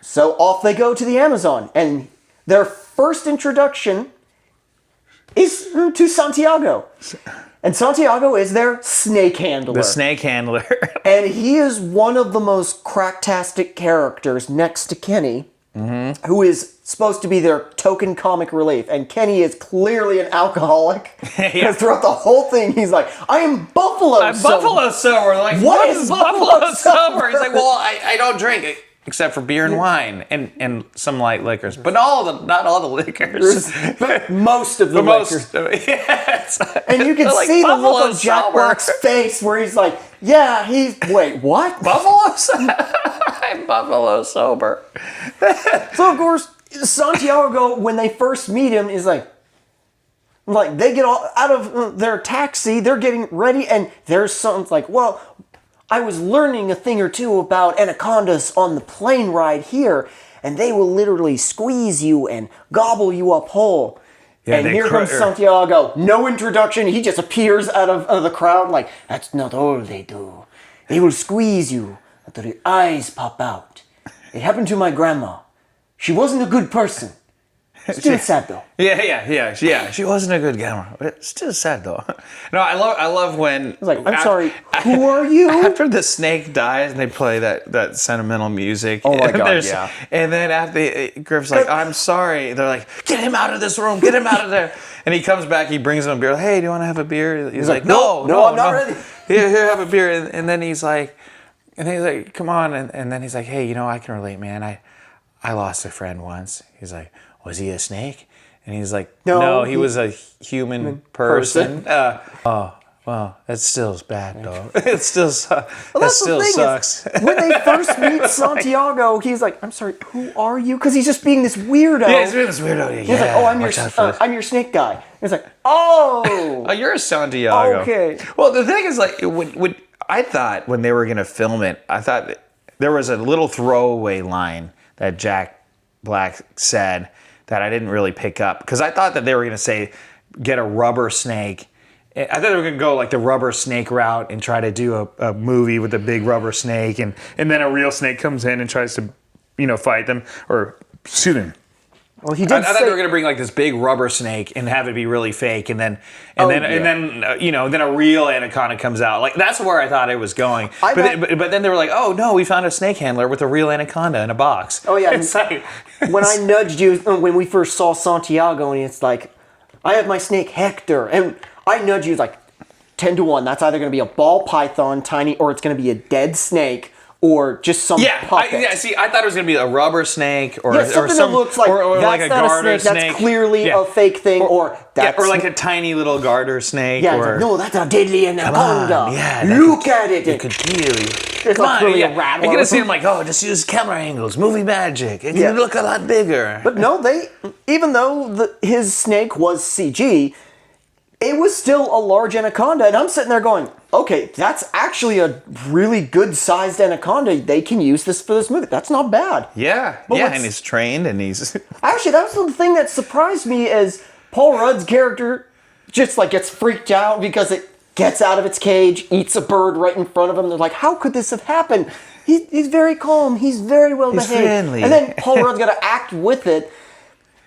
so off they go to the Amazon, and their first introduction is to Santiago. And Santiago is their snake handler. The snake handler. And he is one of the most cracktastic characters next to Kenny, who is supposed to be their token comic relief. And Kenny is clearly an alcoholic. Because throughout the whole thing, he's like, I am Buffalo sober. Buffalo sober. Like, what is Buffalo sober? He's like, well, I don't drink except for beer and wine and some light liquors. But not all the liquors. But most of the liquors. Yes. And you can like, see the look Buffalo on Jack sober. Black's face where he's like, yeah, wait, what? Buffalo sober? I'm Buffalo sober. So, of course, Santiago, when they first meet him, is like they get out of their taxi, they're getting ready, and there's something like, well, I was learning a thing or two about anacondas on the plane ride here, and they will literally squeeze you and gobble you up whole. Yeah, and here comes Santiago. No introduction. He just appears out of the crowd like, that's not all they do. They will squeeze you until your eyes pop out. It happened to my grandma. She wasn't a good person. Still sad though. Yeah. She wasn't a good gamer. It's still sad though. No, I love when. I was like, I'm sorry. Who are you? After the snake dies and they play that sentimental music. Oh my God, yeah. And then after Griff's like, I'm sorry. They're like, get him out of this room. Get him out of there. And he comes back. He brings him a beer. Hey, do you want to have a beer? He's like, no, I'm not ready. Here, have a beer. And then he's like, come on. And then he's like, hey, I can relate, man. I lost a friend once. He's like, was he a snake? And he's like, no, he was a human person. Well, that still is bad, though. It still sucks. When they first meet Santiago, he's like, I'm sorry, who are you? Because he's just being this weirdo. Yeah, he's being this weirdo. He's like, oh, I'm your snake guy. And he's like, oh. Oh, you're a Santiago. Okay. Well, the thing is, like, when I thought when they were going to film it, I thought there was a little throwaway line that Jack Black said that I didn't really pick up, because I thought that they were going to say, get a rubber snake. I thought they were going to go like the rubber snake route and try to do a movie with a big rubber snake, and then a real snake comes in and tries to, fight them or shoot him. Well, he did. I thought they were going to bring like this big rubber snake and have it be really fake, and then a real anaconda comes out. Like, that's where I thought it was going. But then they were like, oh no, we found a snake handler with a real anaconda in a box. Oh yeah. It's like, when I nudged you when we first saw Santiago, and it's like, I have my snake Hector, and I nudged you like 10-1. That's either going to be a ball python, tiny, or it's going to be a dead snake. Or just some puppet. See, I thought it was going to be a rubber snake or something that looks like or that's like a not garter a snake. That's clearly a fake thing, or like a tiny little garter snake. Yeah, or, no, that's a deadly anaconda. Look at it. It could kill you. It's like really a rattler. You're going to see him like, just use camera angles, movie magic. It can look a lot bigger. But no, even though his snake was CG, it was still a large anaconda, and I'm sitting there going, okay, that's actually a really good-sized anaconda. They can use this for this movie. That's not bad. Yeah, and he's trained, and he's... Actually, that was the thing that surprised me, is Paul Rudd's character just, like, gets freaked out because it gets out of its cage, eats a bird right in front of him. They're like, how could this have happened? He's very calm. He's very well-behaved. He's friendly. And then Paul Rudd's got to act with it,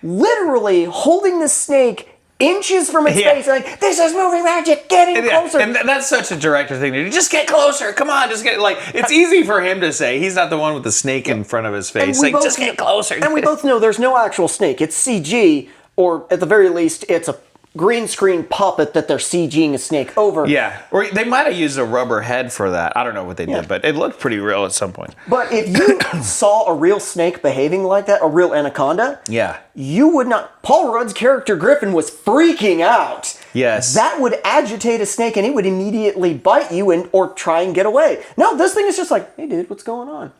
literally holding the snake inches from its face, like, this is movie magic, getting closer. And that's such a director thing to do. Just get closer, come on, just get, like, it's easy for him to say. He's not the one with the snake in front of his face. Like, just get closer. And we both know there's no actual snake. It's CG, or at the very least, it's a green screen puppet that they're CGing a snake over. Yeah, or they might have used a rubber head for that. I don't know what they did, but it looked pretty real at some point. But if you saw a real snake behaving like that, a real anaconda, Yeah. you would not. Paul Rudd's character Griffin was freaking out. Yes. That would agitate a snake and it would immediately bite you or try and get away. No, this thing is just like, hey dude, what's going on?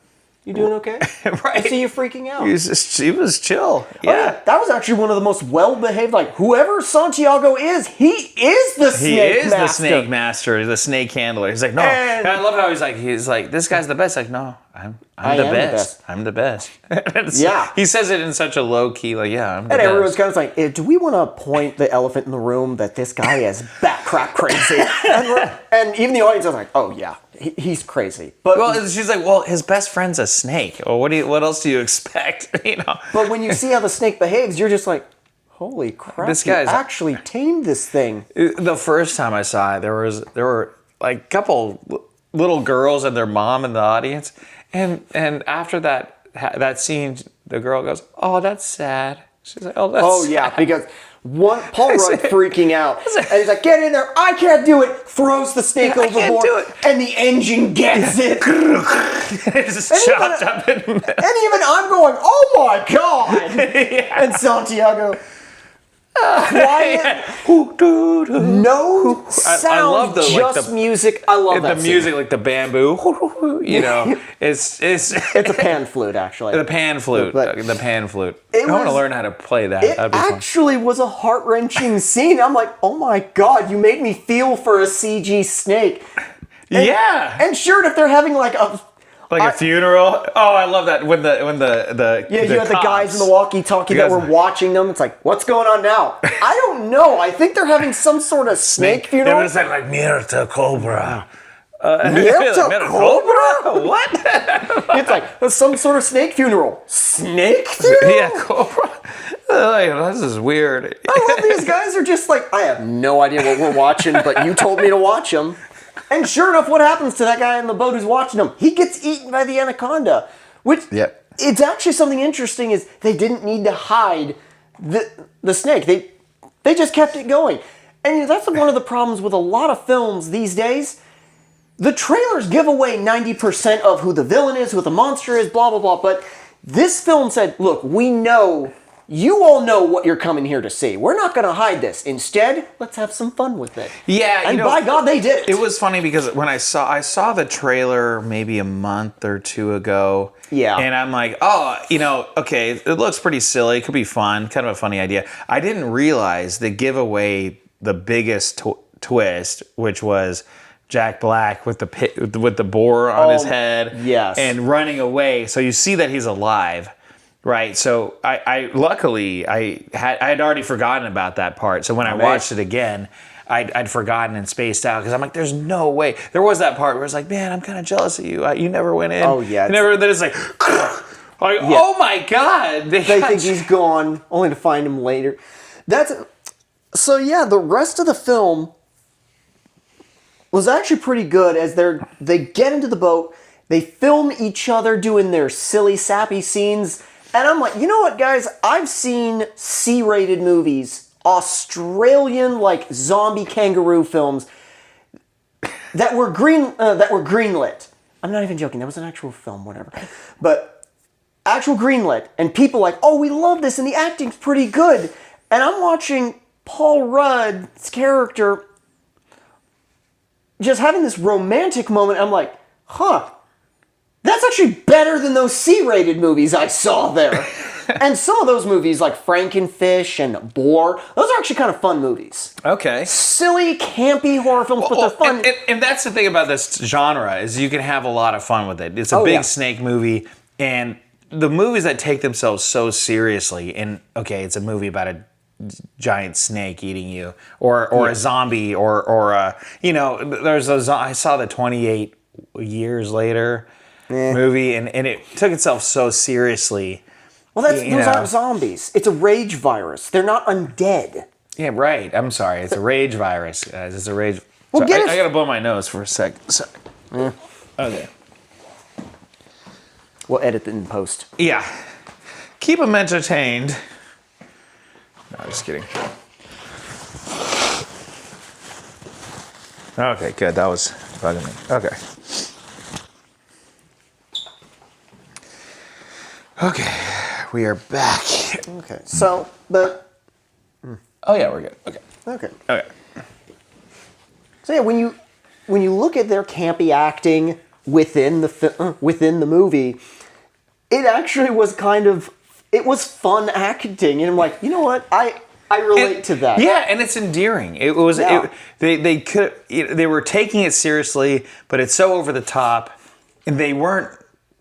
You doing okay? Right. I see you freaking out. He was chill. Yeah. Oh, yeah. That was actually one of the most well-behaved, like, whoever Santiago is, he is the snake master. The snake master, the snake handler. He's like, no. And I love how he's like, this guy's the best. Like, no, I'm the best. I'm the best. Yeah. He says it in such a low key, like, yeah, I'm the and best. everyone's kind of like, do we want to point the elephant in the room that this guy is bat crap crazy? and even the audience is like, oh yeah, he's crazy. But she's like, well, his best friend's a snake. Well, what else do you expect? You know. But when you see how the snake behaves, you're just like, holy crap! This guy's actually tamed this thing. The first time I saw it, there were like a couple little girls and their mom in the audience, and after that scene, the girl goes, "Oh, that's sad." She's like, "Oh, that's sad." Yeah, because Paul Rudd freaking out, and he's like, "Get in there! I can't do it!" Throws the snake overboard, can't do it. and the engine gets it. It's just chopped up. And even I'm going, "Oh my god!" And Santiago. Quiet, no sound, I love just music. I love that the music, like the bamboo. You know, it's a pan flute, actually. The pan flute. But the pan flute. I want to learn how to play that. It That'd be fun. actually was a heart-wrenching scene. I'm like, oh my god, you made me feel for a CG snake. Yeah. And sure, if they're having like a funeral. Oh, I love that when the you had the guys in the walkie-talkie that were watching them. It's like, what's going on now? I don't know. I think they're having some sort of snake funeral. They would have said like Mirta Cobra. Mirta Cobra? What? It's like some sort of snake funeral. Snake funeral? Yeah, Cobra. This is weird. I love these guys are just like, I have no idea what we're watching, but you told me to watch them. And sure enough, what happens to that guy in the boat who's watching him? He gets eaten by the anaconda. Which, it's actually something interesting is they didn't need to hide the snake. They just kept it going. And that's one of the problems with a lot of films these days. The trailers give away 90% of who the villain is, who the monster is, blah, blah, blah. But this film said, look, we know, you all know what you're coming here to see. We're not going to hide this. Instead, let's have some fun with it. Yeah, and by God, they did it. It was funny because when I saw the trailer maybe a month or two ago. Yeah. And I'm like, oh, okay, it looks pretty silly. It could be fun. Kind of a funny idea. I didn't realize they give away the biggest twist, which was Jack Black with the boar on his head. Yes. And running away. So you see that he's alive. Right, so I luckily I had already forgotten about that part. So when I watched it again, I'd forgotten and spaced out because I'm like, there's no way. There was that part where it's like, man, I'm kind of jealous of you. You never went in. Oh yeah. Then it's like, oh my god. They think he's gone, only to find him later. So yeah, the rest of the film was actually pretty good as they get into the boat, they film each other doing their silly, sappy scenes. And I'm like, you know what, guys? I've seen C-rated movies, Australian like zombie kangaroo films that were greenlit. I'm not even joking. That was an actual film, whatever. But actual greenlit, and people like, oh, we love this, and the acting's pretty good. And I'm watching Paul Rudd's character just having this romantic moment. I'm like, huh. That's actually better than those C-rated movies I saw there. And some of those movies, like Frankenfish and Boar, those are actually kind of fun movies. Okay. Silly, campy horror films, but they're fun. And that's the thing about this genre is you can have a lot of fun with it. It's a big snake movie, and the movies that take themselves so seriously, and okay, it's a movie about a giant snake eating you, or a zombie, or there's those. I saw the 28 Years Later movie, and it took itself so seriously. Well, those aren't zombies. It's a rage virus. They're not undead. Yeah, right. I'm sorry. It's a rage virus, guys. It's a rage. Well, I gotta blow my nose for a second. Sorry. Okay. We'll edit it in post. Yeah. Keep them entertained. No, just kidding. Okay, good. That was bugging me. Okay. Okay, we are back. Okay, so, but... Oh yeah, we're good. Okay. Okay. Okay. So yeah, when you look at their campy acting within the movie, it actually was it was fun acting, and I'm like, you know what, I relate to that. Yeah, and it's endearing. It was. Yeah. They were taking it seriously, but it's so over the top, and they weren't.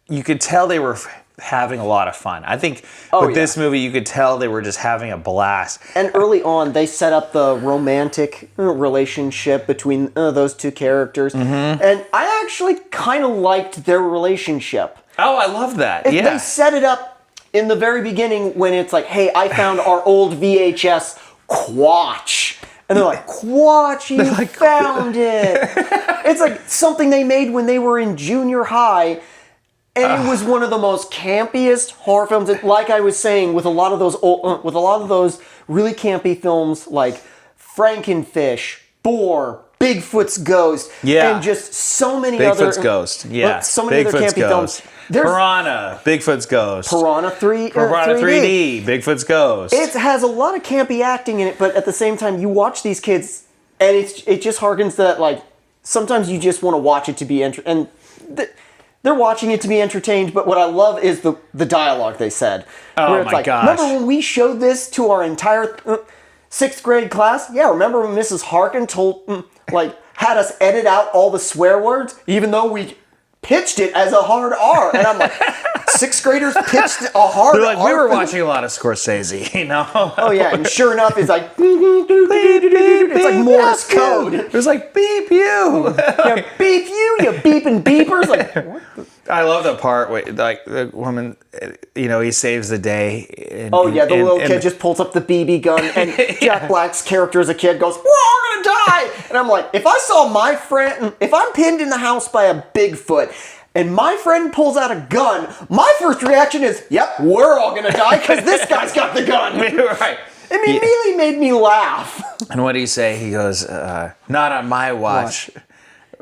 You could tell they were having a lot of fun. I think with this movie, you could tell they were just having a blast. And early on, they set up the romantic relationship between those two characters, and I actually kind of liked their relationship. Oh, I love that. They set it up in the very beginning when it's like, hey, I found our old VHS Quatch. And they're like, Quatch, you found it. It's like something they made when they were in junior high. And it was one of the most campiest horror films. Like I was saying, with a lot of those really campy films like Frankenfish, Boar, Bigfoot's Ghost, and just so many other... Bigfoot's Ghost, yeah. So many other campy films. Piranha, Bigfoot's Ghost. Piranha 3D. 3D, Bigfoot's Ghost. It has a lot of campy acting in it, but at the same time, you watch these kids, and it just harkens to that, like, sometimes you just want to watch it to be they're watching it to be entertained, but what I love is the dialogue they said. Oh where it's my gosh. Remember when we showed this to our entire 6th grade class? Yeah, remember when Mrs. Harkin had us edit out all the swear words, even though we pitched it as a hard R. And I'm like, 6th graders pitched a hard R. We were watching a lot of Scorsese, you know? Oh yeah, and sure enough, it's like, it's like Morse code. It was like, beep you. Yeah, beep you beeping beepers. Like, what the? I love the part where, like, the woman, you know, he saves the day. The little kid just pulls up the BB gun, and Jack Black's character as a kid goes, we're gonna die! And I'm like, if I saw my friend, if I'm pinned in the house by a Bigfoot, and my friend pulls out a gun, my first reaction is, yep, we're all gonna die, because this guy's got the gun! Right. It immediately made me laugh. And what did he say? He goes, not on my watch.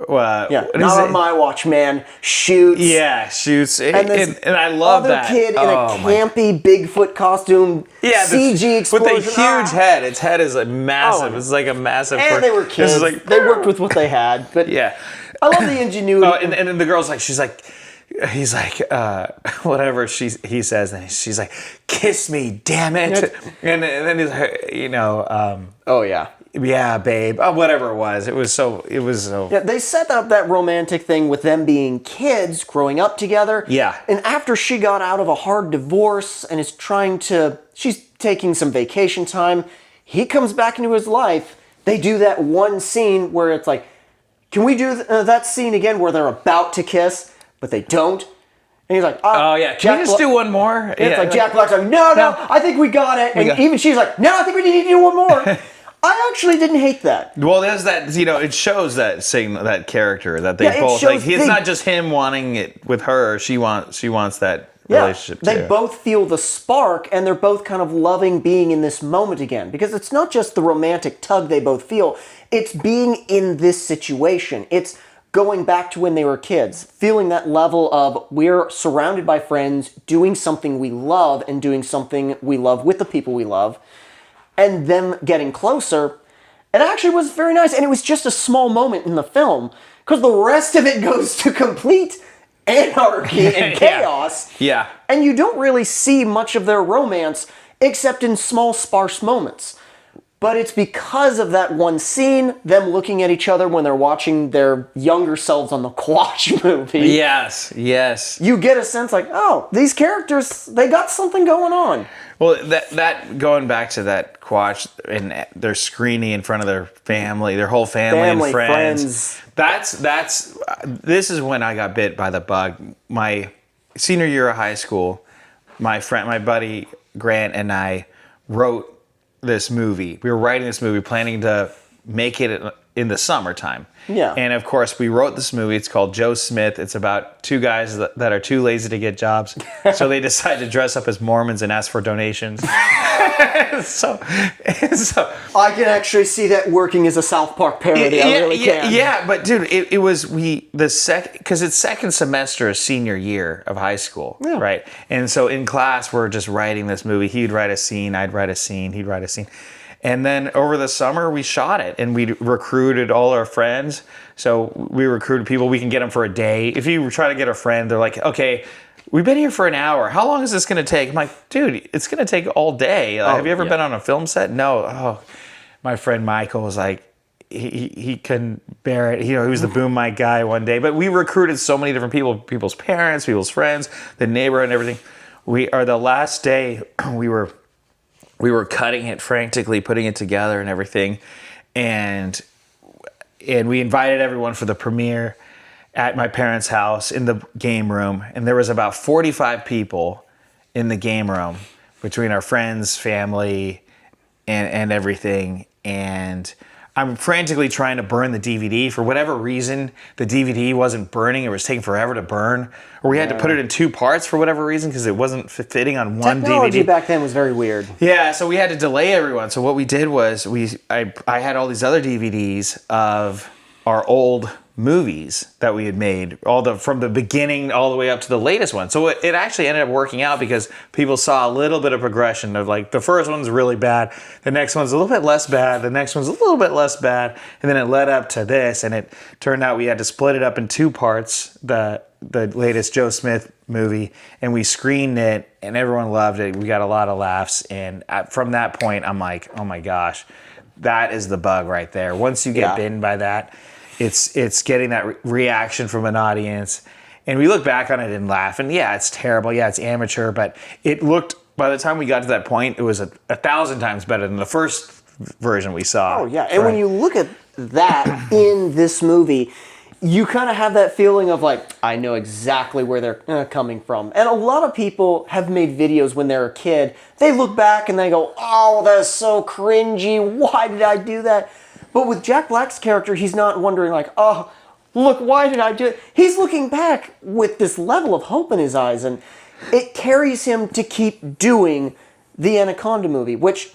Not on my watch, man. Shoots. Yeah, shoots. And I love that. Other kid in a campy Bigfoot costume. Yeah, CG explosion. With a huge head. Its head is a massive. It's like a massive. And they were kids. They worked with what they had. But yeah, I love the ingenuity. And then the girl's like, he's like, whatever he says, and she's like, kiss me, damn it. And then he's like, you know. Oh yeah. Yeah, babe. Whatever it was. It was so. Yeah, they set up that romantic thing with them being kids, growing up together. Yeah. And after she got out of a hard divorce and she's taking some vacation time, he comes back into his life. They do that one scene where it's like, can we do that scene again where they're about to kiss, but they don't? And he's like, oh yeah, can we just do one more? And it's like Jack Black's like, no, I think we got it. And even she's like, no, I think we need to do one more. I actually didn't hate that. Well, there's that, you know, it shows that that character that they both like. It's not just him wanting it with her. She wants that relationship too. They both feel the spark, and they're both kind of loving being in this moment again. Because it's not just the romantic tug they both feel. It's being in this situation. It's going back to when they were kids, feeling that level of we're surrounded by friends, doing something we love, and doing something we love with the people we love. And them getting closer, it actually was very nice. And it was just a small moment in the film, because the rest of it goes to complete anarchy and chaos. Yeah. And you don't really see much of their romance, except in small, sparse moments. But it's because of that one scene, them looking at each other when they're watching their younger selves on the Quatch movie. Yes. You get a sense like, oh, these characters, they got something going on. Well, that going back to that Quatch and their screening in front of their family, their whole family and friends. This is when I got bit by the bug. My senior year of high school, my buddy Grant and I wrote this movie. We were writing this movie, planning to make it in the summertime. Yeah. And of course, we wrote this movie. It's called Joe Smith. It's about two guys that are too lazy to get jobs. So they decide to dress up as Mormons and ask for donations. so I can actually see that working as a South Park parody. I really can. Yeah, but dude, it was because it's second semester of senior year of high school, right? And so in class, we're just writing this movie. He'd write a scene, I'd write a scene, he'd write a scene. And then over the summer, we shot it, and we recruited all our friends. So we recruited people. We can get them for a day. If you try to get a friend, they're like, okay, we've been here for an hour. How long is this going to take? I'm like, dude, it's going to take all day. Have you ever been on a film set? No. Oh, my friend Michael was like, he couldn't bear it. You know, he was the boom mic guy one day. But we recruited so many different people, people's parents, people's friends, the neighborhood and everything. The last day, we were cutting it frantically, putting it together and everything. And we invited everyone for the premiere at my parents' house in the game room. And there was about 45 people in the game room between our friends, family, and everything. And I'm frantically trying to burn the DVD. For whatever reason, the DVD wasn't burning. It was taking forever to burn. Or we had to put it in two parts for whatever reason because it wasn't fitting on one Technology DVD. back then was very weird. Yeah, so we had to delay everyone. So what we did was I had all these other DVDs of our old movies that we had made, from the beginning all the way up to the latest one. So it actually ended up working out because people saw a little bit of progression of like the first one's really bad, the next one's a little bit less bad, the next one's a little bit less bad, and then it led up to this, and it turned out we had to split it up in two parts, the latest Joe Smith movie, and we screened it, and everyone loved it. We got a lot of laughs, and from that point, I'm like, oh my gosh, that is the bug right there. Once you get bitten by that, it's getting that reaction from an audience. And we look back on it and laugh. And yeah, it's terrible. Yeah, it's amateur. But it looked, by the time we got to that point, it was 1,000 times better than the first version we saw. Oh, yeah. And when you look at that in this movie, you kind of have that feeling of like, I know exactly where they're coming from. And a lot of people have made videos when they're a kid. They look back and they go, oh, that's so cringy. Why did I do that? But with Jack Black's character, he's not wondering like, oh, look, why did I do it? He's looking back with this level of hope in his eyes, and it carries him to keep doing the Anaconda movie, which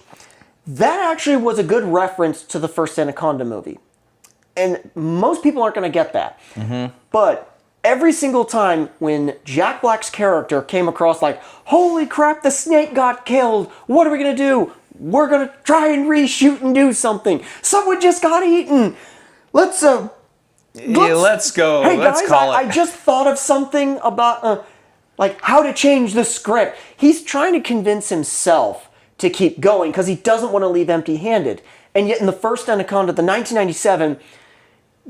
that actually was a good reference to the first Anaconda movie. And most people aren't going to get that. Mm-hmm. But every single time when Jack Black's character came across like, holy crap, the snake got killed. What are we going to do? We're going to try and reshoot and do something. Someone just got eaten. Let's go. Hey let's guys, call it. I just thought of something about like how to change the script. He's trying to convince himself to keep going because he doesn't want to leave empty-handed. And yet in the first Anaconda, the 1997,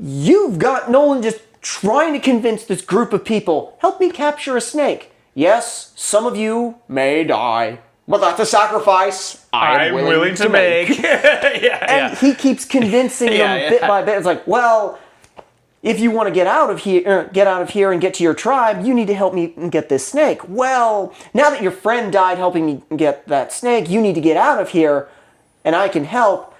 you've got Nolan just trying to convince this group of people, help me capture a snake. Yes, some of you may die, but that's a sacrifice I'm willing to make. And he keeps convincing them bit by bit. It's like, well, if you want to get out of here and get to your tribe, you need to help me get this snake. Well, now that your friend died helping me get that snake, you need to get out of here, and I can help,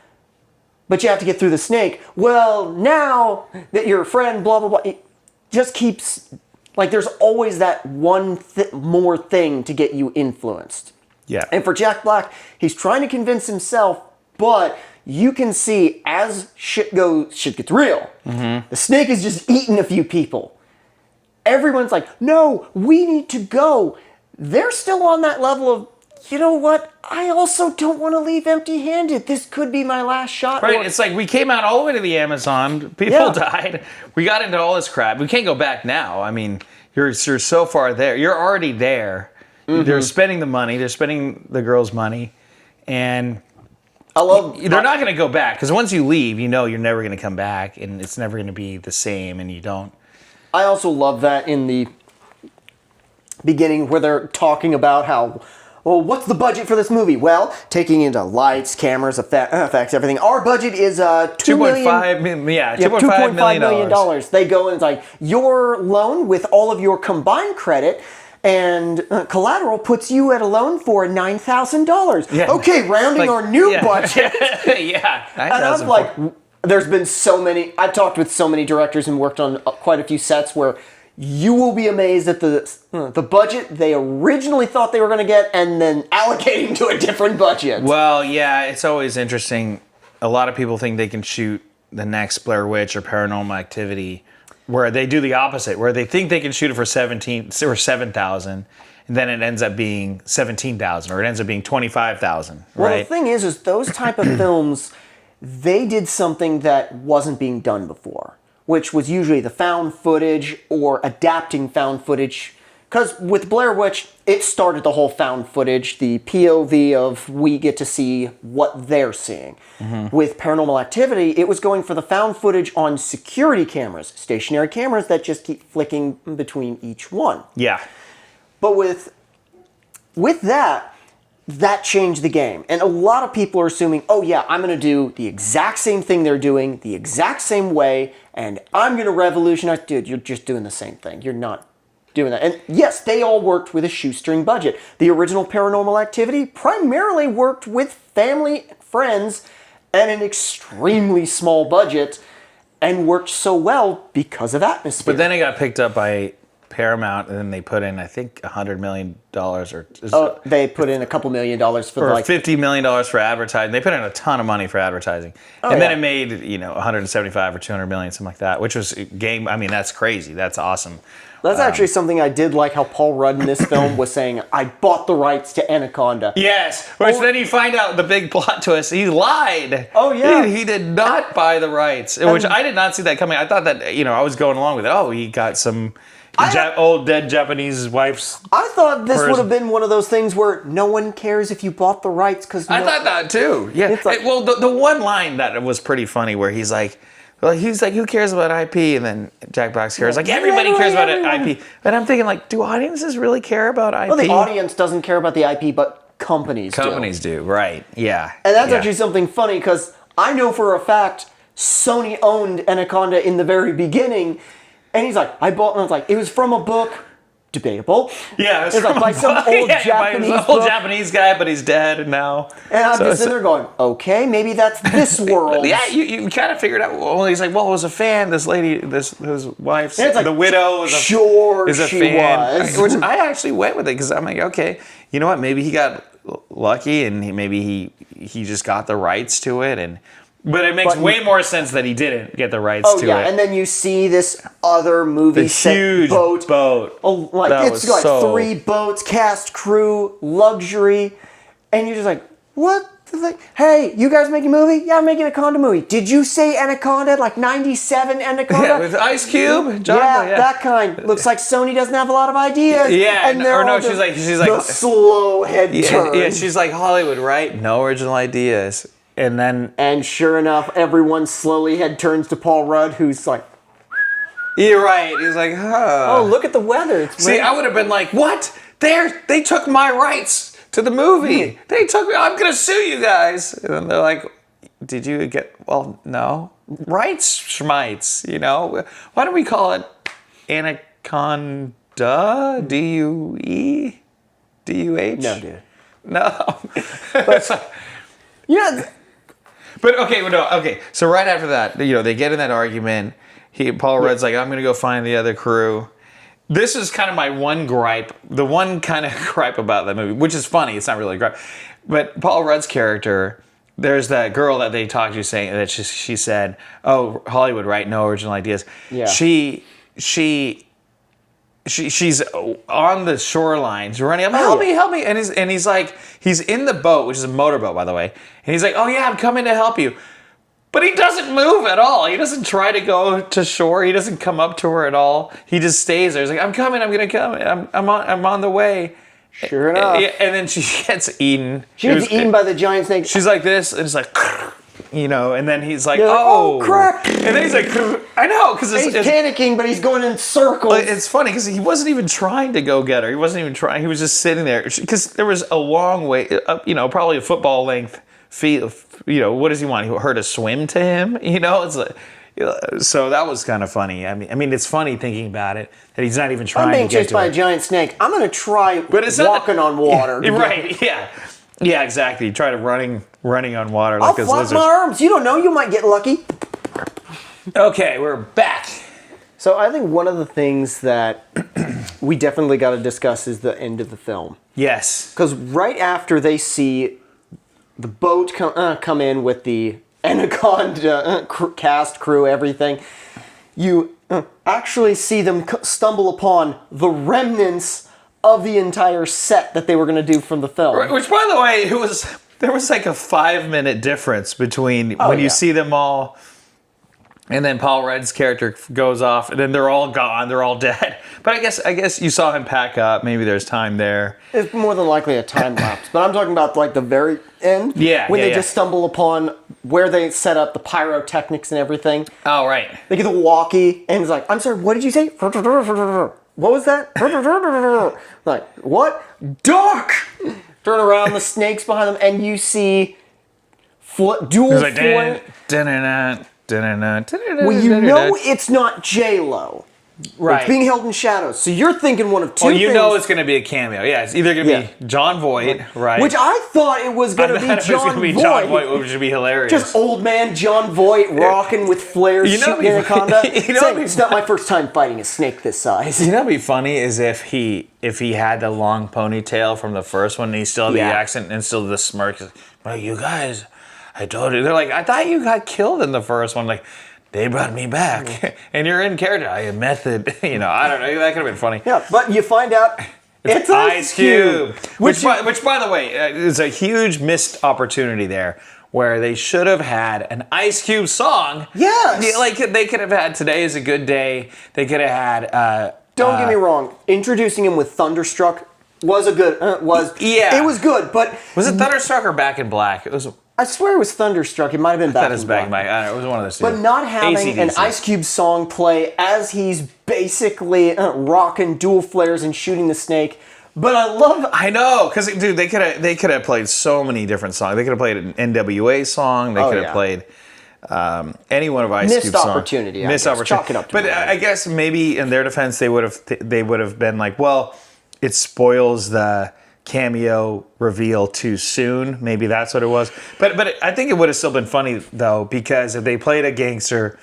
but you have to get through the snake. Well, now that your friend, blah, blah, blah, it just keeps, like, there's always that one more thing to get you influenced. Yeah. And for Jack Black, he's trying to convince himself, but you can see as shit gets real. Mm-hmm. The snake is just eating a few people. Everyone's like, no, we need to go. They're still on that level of, you know what? I also don't want to leave empty-handed. This could be my last shot. Right, it's like we came out all the way to the Amazon. People died. We got into all this crap. We can't go back now. I mean, you're so far there. You're already there. Mm-hmm. They're spending the money. They're spending the girls' money. And they're not going to go back. Because once you leave, you know you're never going to come back. And it's never going to be the same. And you don't. I also love that in the beginning where they're talking about how, well, what's the budget for this movie? Well, taking into lights, cameras, effects, everything. Our budget is $2.5 million. They go and it's like, your loan with all of your combined credit and collateral puts you at a loan for $9,000. Yeah. Okay, rounding our new budget. Yeah. And I'm like, there's been so many. I've talked with so many directors and worked on quite a few sets where you will be amazed at the budget they originally thought they were going to get, and then allocating to a different budget. Well, yeah, it's always interesting. A lot of people think they can shoot the next Blair Witch or Paranormal Activity, where they do the opposite, where they think they can shoot it for 7,000, and then it ends up being 17,000, or it ends up being 25,000. Well, right? the thing is those type of films, they did something that wasn't being done before, which was usually the found footage or adapting found footage. Because with Blair Witch, it started the whole found footage, the POV of we get to see what they're seeing. Mm-hmm. With Paranormal Activity, it was going for the found footage on security cameras, stationary cameras that just keep flicking between each one. Yeah. But with that changed the game. And a lot of people are assuming, oh yeah, I'm going to do the exact same thing they're doing, the exact same way, and I'm going to revolutionize. Dude, you're just doing the same thing. You're not doing that. And yes, they all worked with a shoestring budget. The original Paranormal Activity primarily worked with family and friends and an extremely small budget, and worked so well because of atmosphere. But then it got picked up by Paramount, and then they put in, I think, $100 million or they put in a couple $1 million for or like $50 million for advertising. They put in a ton of money for advertising, and then it made 175 or 200 million, something like that, which was game. I mean, that's crazy. That's awesome. That's actually something I did like how Paul Rudd in this film was saying, I bought the rights to Anaconda. Yes, which then you find out the big plot twist. He lied. Oh, yeah. He did not buy the rights, which I did not see that coming. I thought that, I was going along with it. Oh, he got some old dead Japanese wife's. I thought this would have been one of those things where no one cares if you bought the rights because I thought that too. Yeah. It's like- the one line that was pretty funny where he's like, who cares about IP? And then Jack Black's cares. Like, everybody cares about IP. But I'm thinking, like, do audiences really care about IP? Well, the audience doesn't care about the IP, but companies do. Right. Yeah. And that's actually something funny because I know for a fact Sony owned Anaconda in the very beginning. And he's like, I bought, and I was like, it was from a book. Debatable. Yeah, it's like by some old Japanese old Japanese guy, but he's dead now. And I'm just sitting there going, okay, maybe that's this world. Yeah, you kind of figured out. Well, he's like, well, it was a fan. This lady, his wife's, like, the widow, is a she fan. was. Which I actually went with it because I'm like, okay, you know what? Maybe he got lucky, and maybe he just got the rights to it, But it makes way more sense that he didn't get the rights to it. And then you see this other movie set huge boat. Oh, like That it's was like 3 boats, cast, crew, luxury, and you're just like, what? Hey, you guys making a movie? Yeah, I'm making a Anaconda movie. Did you say Anaconda? Like 97 Anaconda? Yeah, with Ice Cube? That kind. Looks like Sony doesn't have a lot of ideas. Yeah, and they're she's like the slow head turn. Yeah, she's like Hollywood, right? No original ideas. And sure enough, everyone slowly head turns to Paul Rudd, who's like, you're right. He's like, oh, look at the weather. It's See, I would have been like, what? They took my rights to the movie. They took me. I'm going to sue you guys. And then they're like, did you get, well, no. Rights, schmites, Why don't we call it Anaconda? D-U-E? D-U-H? No, dude. No. Yeah. But okay. So right after that, they get in that argument. Paul Rudd's like, I'm gonna go find the other crew. This is kind of my one gripe, the one kind of gripe about that movie, which is funny. It's not really a gripe, but Paul Rudd's character. There's that girl that they talked to saying that she said, "Oh, Hollywood, right? No original ideas." Yeah. She's on the shoreline, running up, help me, and he's like, he's in the boat, which is a motorboat, by the way, and he's like, oh yeah, I'm coming to help you, but he doesn't move at all. He doesn't try to go to shore. He doesn't come up to her at all. He just stays there. He's like, I'm coming. I'm gonna come. I'm on the way. Sure enough. And then she gets eaten. She gets eaten by the giant snake. She's like this, and it's like. And then he's like, oh crap. And then he's like, I know, because he's panicking, but he's going in circles. It's funny, because he wasn't even trying to go get her. He wasn't even trying. He was just sitting there. Because there was a long way, probably a football length field. What does he want? Her to swim to him? It's like, so that was kind of funny. I mean, it's funny thinking about it, that he's not even trying to get to her. I'm being chased by a giant snake. I'm going to try walking on water. Right, yeah. Yeah, exactly. Try to running on water like I'll this flap lizard. my arms. You don't know. You might get lucky. Okay, we're back. So I think one of the things that we definitely got to discuss is the end of the film. Yes. Because right after they see the boat come in with the Anaconda cast, crew, everything, you actually see them stumble upon the remnants of the entire set that they were going to do from the film. Which, by the way, there was like a 5-minute difference between when you see them all, and then Paul Rudd's character goes off, and then they're all gone, they're all dead. But I guess you saw him pack up. Maybe there's time there. It's more than likely a time lapse, but I'm talking about like the very end. Yeah, when yeah, they yeah. just stumble upon where they set up the pyrotechnics and everything. Oh, right. They get the walkie, and it's like, I'm sorry, what did you say? What was that? Like, what? Dark! Turn around, the snake's behind them, and you see dual It's like, flame. Well, you know it's not J-Lo. Right. It's being held in shadows. So you're thinking one of two Well, you things. know it's going to be a cameo. Yeah, it's either going to be John Voight, right? Which I thought it was going to be John Voight. Which would be hilarious. Just old man John Voight rocking with flares, shooting Anaconda. Saying, it's not my first time fighting a snake this size. You know what'd be funny is if he had the long ponytail from the first one and he still had the accent and still the smirk. Well, you guys, I told you. They're like, I thought you got killed in the first one. Like, they brought me back. And you're in character. I am method. I don't know. That could have been funny. Yeah, but you find out it's Ice Cube. Which, by the way, is a huge missed opportunity there. Where they should have had an Ice Cube song. Yes. Yeah, like they could have had Today Is a Good Day. They could have had... Don't get me wrong. Introducing him with Thunderstruck was a good... It was good, but... Was it Thunderstruck or Back in Black? It was... I swear it was Thunderstruck. It might have been Back in Black. I don't know. It was one of those two. But not having an Ice Cube song play as he's basically rocking dual flares and shooting the snake. But I know, because dude, they could have played so many different songs. They could have played an NWA song. They could have played any one of Ice Cube's songs. Missed opportunity. Chalk it up. But I guess maybe in their defense, they would have been like, well, it spoils the cameo reveal too soon. Maybe that's what it was. But I think it would have still been funny though, because if they played a gangster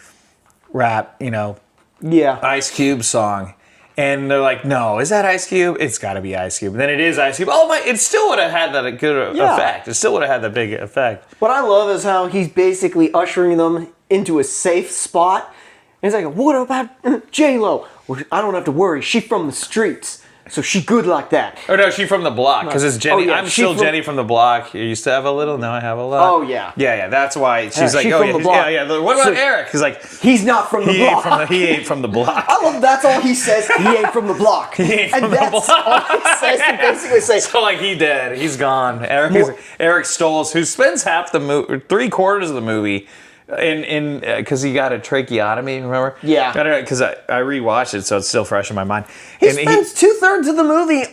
rap, Ice Cube song, and they're like, no, is that Ice Cube? It's got to be Ice Cube. And then it is Ice Cube. Oh my! It still would have had that good effect. It still would have had the big effect. What I love is how he's basically ushering them into a safe spot. And he's like, what about J-Lo? Well, I don't have to worry. She's from the streets. So she good like that. Oh no, she from the block, because it's Jenny. I'm still Jenny from the block. You used to have a little, now I have a lot. Oh yeah. Yeah. That's why she's like, she oh from the block. yeah. What about Eric? He's like, he's not from the block. He ain't from the block. I love that's all he says. He ain't from the block. He ain't from the block. All he says to basically say. So like he dead. He's gone. Eric Stoltz, who spends half the movie, 3/4 of the movie. Because he got a tracheotomy, remember? Yeah. Because I rewatched it, so it's still fresh in my mind. He spends 2/3 of the movie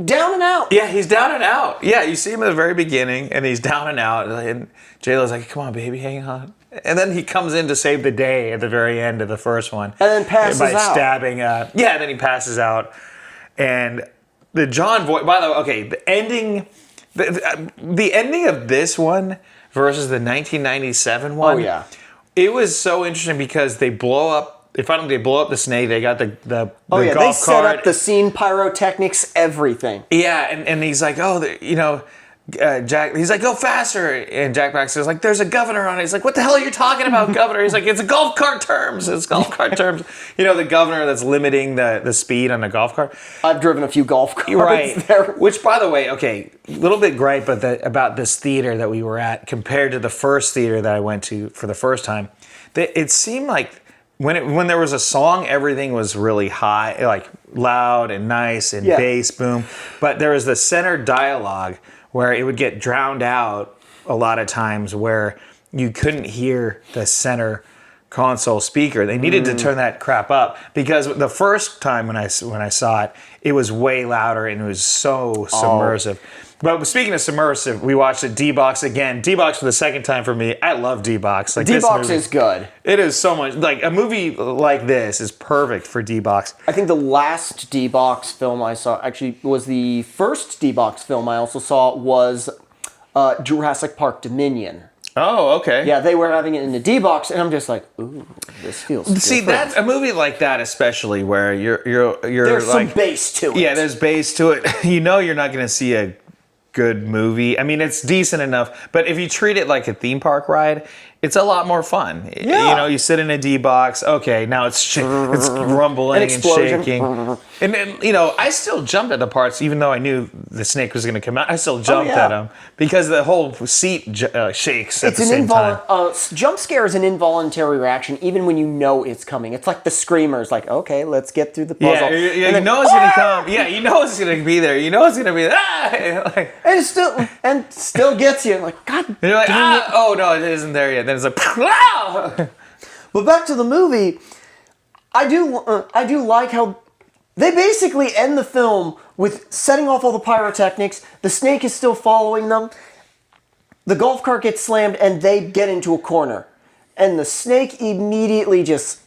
down and out. Yeah, he's down and out. Yeah, you see him at the very beginning, and he's down and out. And J-Lo's like, come on, baby, hang on. And then he comes in to save the day at the very end of the first one. And then passes out. By stabbing. Then he passes out. And the John Voight, by the way, okay, the ending, the ending of this one versus the 1997 one. Oh yeah, it was so interesting because they blow up the snake. They got the golf cart. They set up the scene, pyrotechnics, everything. Yeah, and he's like, Jack. He's like, go faster, and Jack Baxter's like, there's a governor on it. He's like, what the hell are you talking about, governor? He's like, it's a golf cart terms. It's golf cart terms. The governor that's limiting the speed on the golf cart. I've driven a few golf carts right there. Which, by the way, okay, a little bit gripe about this theater that we were at compared to the first theater that I went to for the first time. It seemed like when there was a song, everything was really high, like loud and nice and bass boom. But there was the center dialogue where it would get drowned out a lot of times, where you couldn't hear the center console speaker. They needed to turn that crap up, because the first time when I saw it, it was way louder and it was so submersive. But speaking of submersive, we watched it D-Box again. D-Box for the second time for me. I love D-Box. Like, D-Box is good. It is so much. Like, a movie like this is perfect for D-Box. I think the last D-Box film I saw, actually, was the first D-Box film I also saw was Jurassic Park Dominion. Oh, okay. Yeah, they were having it in the D box, and I'm just like, ooh, this feels. See, different. that's a movie like that, especially where you're There's like, some bass to it. yeah, there's bass to it. You know, you're not going to see a good movie. I mean, it's decent enough, but if you treat it like a theme park ride, it's a lot more fun. Yeah. You know, you sit in a D box. Okay, now it's rumbling An and explosion. shaking, and then you know, I still jumped at the parts, even though I knew the snake was going to come out. I still jumped yeah. at him because the whole seat shakes at the same time. Jump scare is an involuntary reaction, even when you know it's coming. It's like the screamers, like, okay, let's get through the puzzle. Yeah, And you then, know it's going to come. Yeah, you know it's going to be there. You know it's going to be there. Ah! Like, and it still gets you. Like, God. and you're like, oh no, it isn't there yet. Then it's like, wow. But back to the movie, I do like how they basically end the film with setting off all the pyrotechnics. The snake is still following them. The golf cart gets slammed, and they get into a corner. And the snake immediately just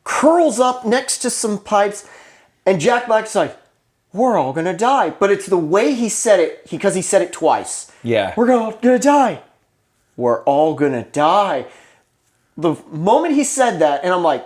curls up next to some pipes, and Jack Black's like, we're all gonna die. But it's the way he said it, because he said it twice. Yeah. We're gonna die. We're all gonna die. The moment he said that, and I'm like,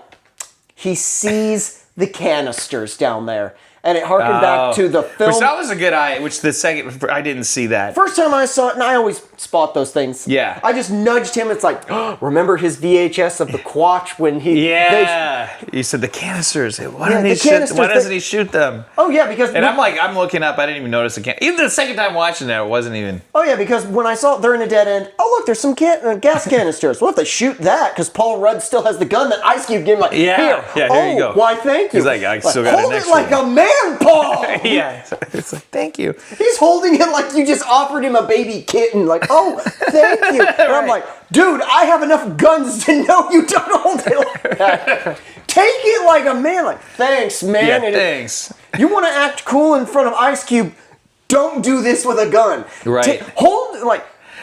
he sees the canisters down there. And it harkened back to the film. Which that was a good eye. Which the second, I didn't see that. First time I saw it, and I always spot those things. Yeah. I just nudged him. It's like, remember his VHS of the Quatch when he... Yeah. You said the canisters. Why the canisters, doesn't he shoot them? Oh, yeah, because... And I'm looking up. I didn't even notice the can. Even the second time watching it wasn't even. Oh, yeah, because when I saw it, they're in a dead end. Oh, look, there's some gas canisters. What if they shoot that? Because Paul Rudd still has the gun that Ice Cube gave him. Like, Yeah. here. Yeah, here you go. Why, thank you. He's like, I still got it hold next it like to a man, Paul. Yeah. It's like, thank you. He's holding it like you just offered him a baby kitten. Like, oh, thank you. And I'm like, dude, I have enough guns to know you don't hold it like that. Take it like a man. Like, thanks, man. Yeah, And thanks. you want to act cool in front of Ice Cube, don't do this with a gun. Right.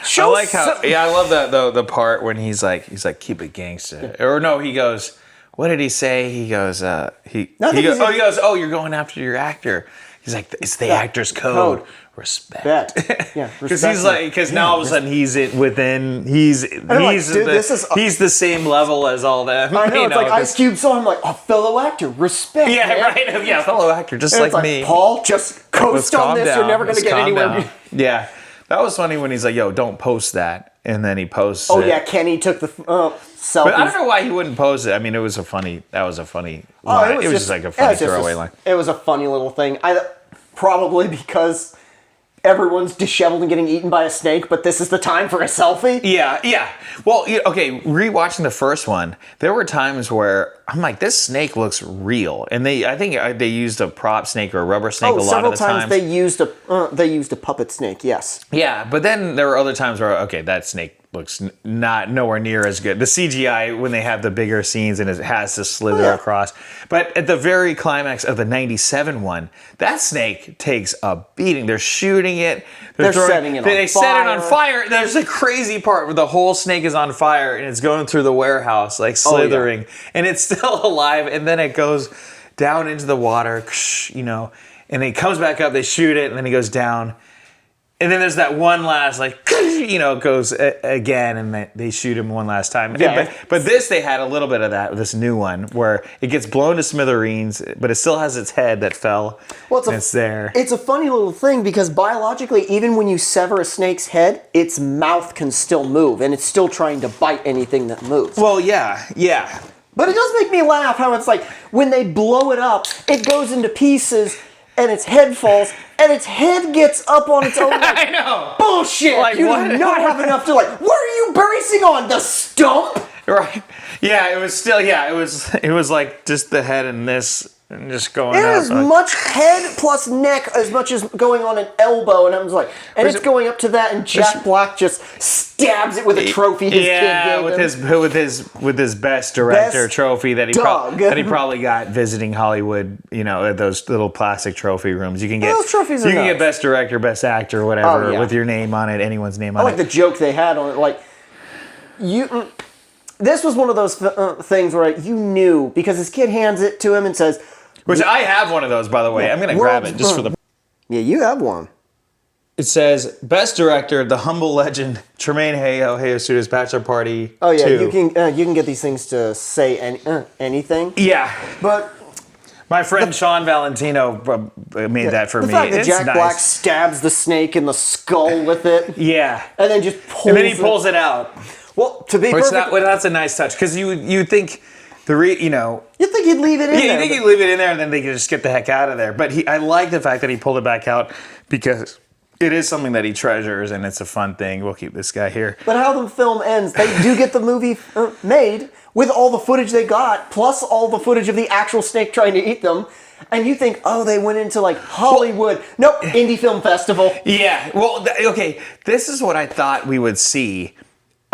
Show I like how. Yeah, I love the part when he's like, keep it gangsta. Or no, he goes, what did he say? He goes, he goes, you're going after your actor. He's like, it's the actor's code. Respect. Yeah, Because now all of a sudden he's the same level as all them. I know, it's like Ice Cube saw him like, a fellow actor, respect. Yeah, man. right. Yeah, fellow actor, just And like it's me. Paul, just coast on this. You're never going to get calm anywhere. down. Yeah, that was funny when he's like, yo, don't post that. And then he posts it. Oh, yeah, Kenny took the selfies. But I don't know why he wouldn't post it. I mean, that was a funny line. It was just like a funny throwaway line. It was a funny little thing. Probably because everyone's disheveled and getting eaten by a snake, but this is the time for a selfie? Yeah. Well, okay, rewatching the first one, there were times where I'm like, this snake looks real. And I think they used a prop snake or a rubber snake a lot of the times. They used a puppet snake, yes. Yeah, but then there were other times where, okay, that snake looks nowhere near as good. The CGI, when they have the bigger scenes and it has to slither across. But at the very climax of the 97 one, that snake takes a beating. They're shooting it. They're setting it on fire. They set it on fire. There's a crazy part where the whole snake is on fire and it's going through the warehouse, like slithering. Oh, yeah. And it's still alive. And then it goes down into the water, you know, and it comes back up. They shoot it and then it goes down. And then there's that one last, like, you know, it goes again, and they shoot him one last time. Yeah. But this, they had a little bit of that with this new one, where it gets blown to smithereens, but it still has its head that fell, it's there. It's a funny little thing, because biologically, even when you sever a snake's head, its mouth can still move, and it's still trying to bite anything that moves. Well, yeah. But it does make me laugh how it's like, when they blow it up, it goes into pieces, and its head falls, and its head gets up on its own. Like, I know. Bullshit! Like, you what? do not have enough to, like, what are you bracing on? The stump? Right. Yeah, it was still, it was like just the head and this, and just going It up. is much head plus neck as much as going on an elbow, and I was like, and it's going up to that, and Jack Black just stabs it with a trophy his kid gave him. with his best director trophy that he dog. probably got visiting Hollywood, you know, at those little plastic trophy rooms. You can get those trophies. You can get best director, best actor, whatever, Oh, yeah. with your name on it, anyone's name on I like it. the joke they had on it, like this was one of those things where you knew, because his kid hands it to him and says, Which I have one of those, by the way. I'm gonna grab it just for the. Yeah, you have one. It says best director, the humble legend Tremain Hayhoe, Hayhoe Studios Bachelor Party. Oh yeah, 2. you can get these things to say anything. Yeah, But my friend Sean Valentino made that for the me. fact that It's Jack nice. Black stabs the snake in the skull with it, Yeah, and then just pulls and then he pulls it out. Well, to be Which perfect, that's a nice touch because you think you know. you think he'd leave it in Yeah, there. you think he'd leave it in there and then they could just get the heck out of there. But I like the fact that he pulled it back out because it is something that he treasures and it's a fun thing. We'll keep this guy here. But how the film ends, they do get the movie made with all the footage they got, plus all the footage of the actual snake trying to eat them. And you think, oh, they went into like Hollywood. Nope, Indie Film Festival. Yeah, well, okay, this is what I thought we would see.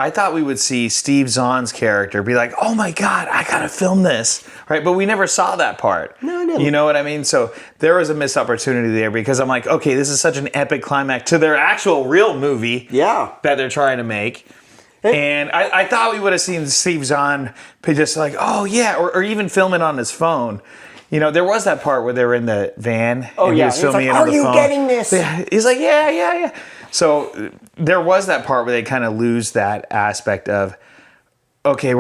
I thought we would see Steve Zahn's character be like, oh my God, I gotta film this, right? But we never saw that part. No, I didn't. You know what I mean? So there was a missed opportunity there because I'm like, okay, this is such an epic climax to their actual real movie that they're trying to make. And I thought we would have seen Steve Zahn be just like, oh yeah, or even film it on his phone. You know, there was that part where they were in the van and he was filming it on the phone. Are you getting this? Yeah. He's like, yeah. So there was that part where they kind of lose that aspect of, okay,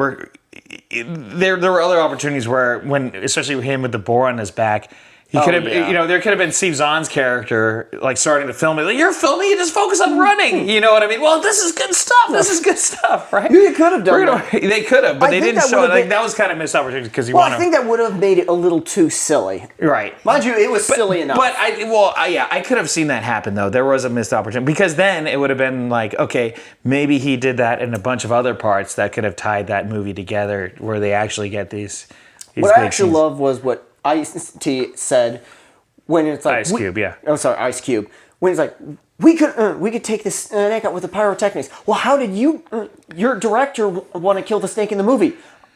there were other opportunities where especially with him with the boar on his back, he could have, there could have been Steve Zahn's character like starting to film it. Like, you're filming, you just focus on running. You know what I mean? Well, this is good stuff. This is good stuff, right? You could have done that. They could have, but I they think didn't that show it. would have Like, that was kind of missed opportunity because I think that would have made it a little too silly. Right. Mind you, it was silly enough. But I could have seen that happen though. There was a missed opportunity because then it would have been like, okay, maybe he did that in a bunch of other parts that could have tied that movie together where they actually get these what I big actually scenes. love was what Ice-T said when it's like Ice Cube, yeah. Oh, sorry, Ice Cube. When it's like we could take this snake out with the pyrotechnics. Well, how did your director want to kill the snake in the movie?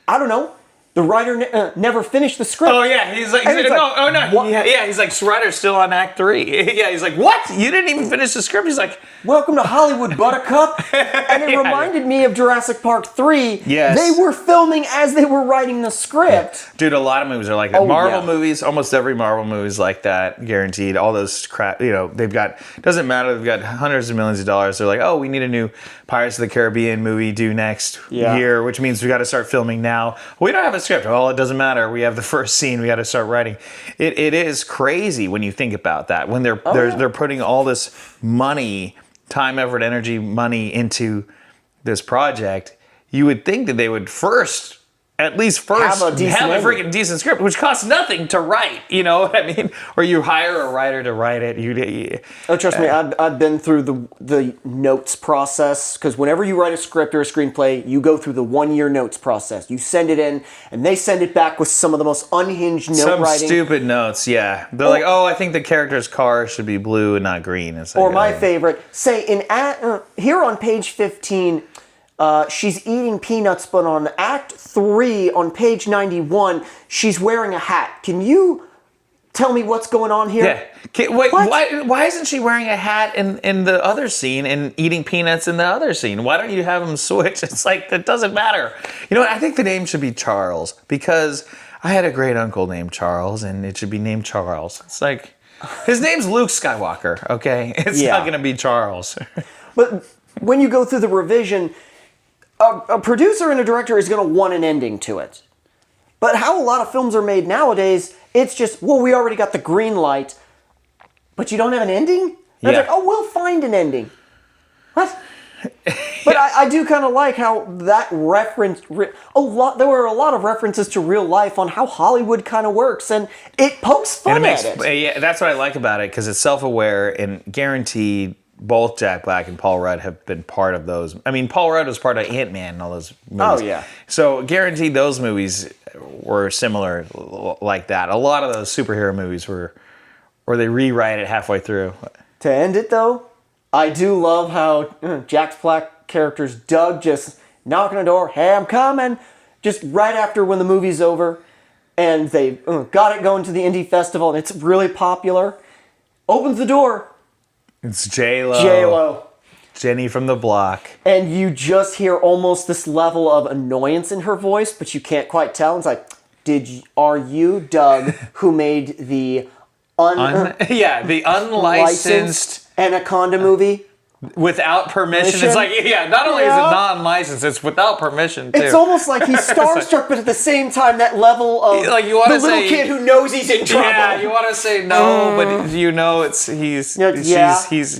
I don't know. The writer never finished the script. Oh yeah, he's like, no. What? Yeah, he's like, writer's still on Act 3. Yeah, he's like, what? You didn't even finish the script? He's like, welcome to Hollywood, Buttercup. And it reminded me of Jurassic Park 3. Yes. They were filming as they were writing the script. dude, a lot of movies are like that. Oh, Marvel yeah. movies, almost every Marvel movie is like that, guaranteed. All those crap, they've got, doesn't matter, they've got hundreds of millions of dollars. They're like, oh, we need a new Pirates of the Caribbean movie due next year, which means we got to start filming now. We don't have a script. Well, it doesn't matter. We have the first scene. We got to start writing. It is crazy when you think about that. When they're putting all this money, time, effort, energy, money into this project, you would think that they would at least first have a freaking decent script, which costs nothing to write. You know what I mean? Or you hire a writer to write it. Oh, trust me, I've been through the notes process, because whenever you write a script or a screenplay, you go through the 1-year notes process. You send it in, and they send it back with some of the most unhinged note writing. Some stupid notes, yeah. They're like, oh, I think the character's car should be blue and not green. It's like, or my favorite, say here on page 15, she's eating peanuts, but on Act 3, on page 91, she's wearing a hat. Can you tell me what's going on here? Yeah. Wait, why isn't she wearing a hat in the other scene and eating peanuts in the other scene? Why don't you have them switch? It's like, that doesn't matter. You know what? I think the name should be Charles, because I had a great uncle named Charles, and it should be named Charles. It's like, his name's Luke Skywalker, okay? It's not going to be Charles. But when you go through the revision, a producer and a director is going to want an ending to it. But how a lot of films are made nowadays, it's just, well, we already got the green light, but you don't have an ending? And it's like, oh, we'll find an ending. What? But I do kind of like how that reference, there were a lot of references to real life on how Hollywood kind of works, and it pokes fun at it. Yeah, that's what I like about it, because it's self-aware and guaranteed. Both Jack Black and Paul Rudd have been part of those. I mean, Paul Rudd was part of Ant-Man and all those movies. Oh, yeah. So guaranteed those movies were similar like that. A lot of those superhero movies were, or they rewrite it halfway through. To end it, though, I do love how Jack Black characters, Doug, just knocking on the door, hey, I'm coming, just right after when the movie's over, and they got it going to the indie festival, and it's really popular, opens the door. It's J-Lo. J-Lo. Jenny from the block. And you just hear almost this level of annoyance in her voice, but you can't quite tell. It's like, are you Doug, who made the the unlicensed Anaconda movie. Without permission. It's like, not only is it non-licensed, it's without permission, too. It's almost like he's starstruck, but at the same time, that level of like you wanna the little say, kid who knows he's in trouble. Yeah, you want to say no, but you know he's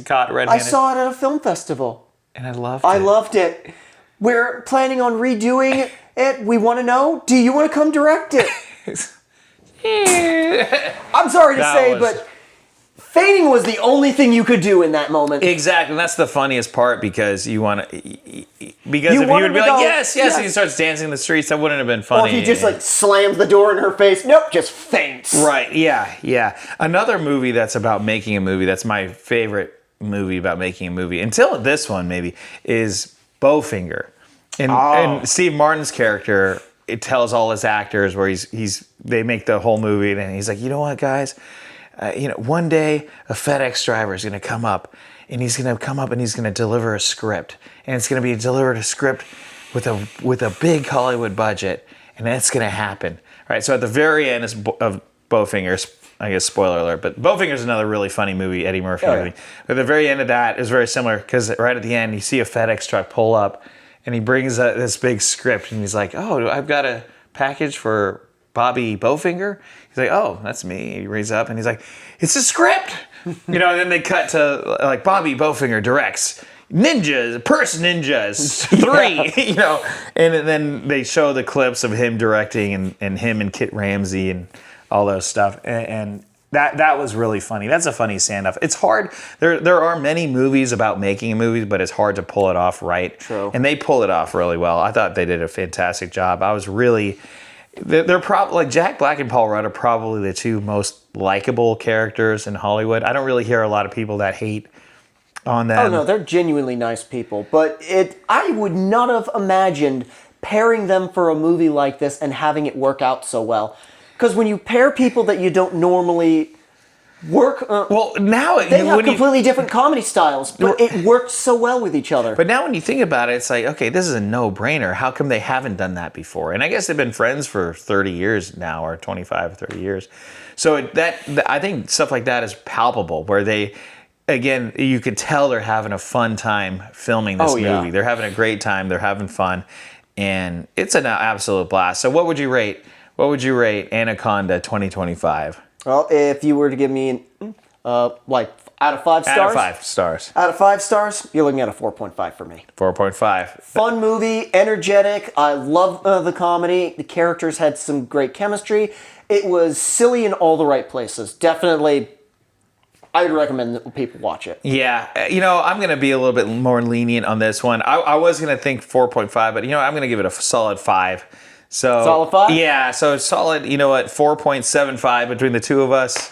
caught red-handed. I saw it at a film festival. And I loved it. I loved it. We're planning on redoing it. We want to know, do you want to come direct it? I'm sorry to say, but feigning was the only thing you could do in that moment. Exactly, and that's the funniest part because you want to. Because if you would be like, yes, and he starts dancing in the streets, that wouldn't have been funny. Or if he just like slams the door in her face, nope, just faints. Right? Yeah. Another movie that's about making a movie. That's my favorite movie about making a movie. Until this one, maybe, is Bowfinger, and Steve Martin's character. It tells all his actors where they make the whole movie, and he's like, you know what, guys. One day a FedEx driver is going to come up and he's going to deliver a script, and it's going to be delivered a script with a big Hollywood budget, and that's going to happen. Right. So at the very end of Bowfinger, I guess spoiler alert, but Bowfinger is another really funny movie, Eddie Murphy movie. But at the very end of that is very similar because right at the end you see a FedEx truck pull up and he brings this big script and he's like, oh, I've got a package for Bobby Bowfinger. He's like, oh, that's me. He reads up and he's like, it's a script. And then they cut to like Bobby Bowfinger directs Purse Ninjas 3, and then they show the clips of him directing and him and Kit Ramsey and all those stuff. And that was really funny. That's a funny stand-up. It's hard. There are many movies about making a movie, but it's hard to pull it off right. True. And they pull it off really well. I thought they did a fantastic job. I was really... They're probably like Jack Black and Paul Rudd are probably the two most likable characters in Hollywood. I don't really hear a lot of people that hate on them. Oh no, they're genuinely nice people. But I would not have imagined pairing them for a movie like this and having it work out so well. Because when you pair people that you don't normally work, now they have completely different comedy styles, but it worked so well with each other. But now when you think about it, it's like, okay, this is a no-brainer. How come they haven't done that before? And I guess they've been friends for 30 years now, or 25, 30 years. So I think stuff like that is palpable, where they, again, you could tell they're having a fun time filming this movie. Yeah. They're having a great time. They're having fun. And it's an absolute blast. So what would you rate Anaconda 2025? Well, if you were to give me out of 5 stars? Out of 5 stars. Out of 5 stars, you're looking at a 4.5 for me. 4.5. Fun movie, energetic. I love the comedy. The characters had some great chemistry. It was silly in all the right places. Definitely, I would recommend that people watch it. Yeah. I'm going to be a little bit more lenient on this one. I was going to think 4.5, but, I'm going to give it a solid 5. So, solid 5? Yeah, so it's solid, 4.75 between the two of us.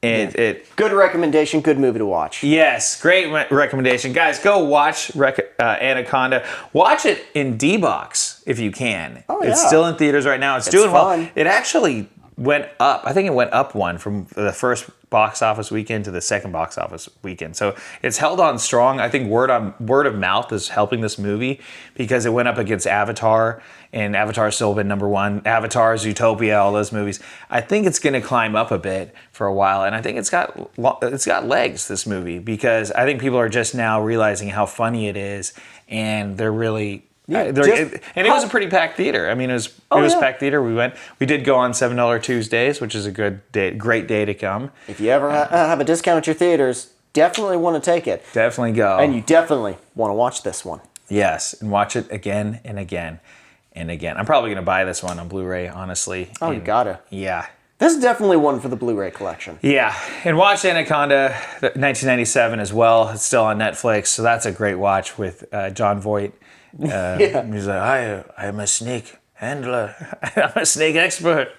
Good recommendation, good movie to watch. Yes, great recommendation. Guys, go watch Anaconda. Watch it in D-Box if you can. Oh, yeah. It's still in theaters right now. It's doing fun. Well. It actually went up. I think it went up one from the first box office weekend to the second box office weekend. So it's held on strong. I think word of mouth is helping this movie because it went up against Avatar, and Avatar's still been number one. Avatar, Zootopia, all those movies. I think it's going to climb up a bit for a while, and I think it's got legs, this movie, because I think people are just now realizing how funny it is, and they're really... and it was a pretty packed theater. I mean, it was packed theater. We did go on $7 Tuesdays, which is a great day to come. If you ever have a discount at your theaters, definitely want to take it. Definitely go. And you definitely want to watch this one. Yes, and watch it again and again and again. I'm probably going to buy this one on Blu-ray, honestly. Oh, you gotta. Yeah. This is definitely one for the Blu-ray collection. Yeah, and watch Anaconda 1997 as well. It's still on Netflix, so that's a great watch with Jon Voight. He's like, I am a snake handler. I'm a snake expert.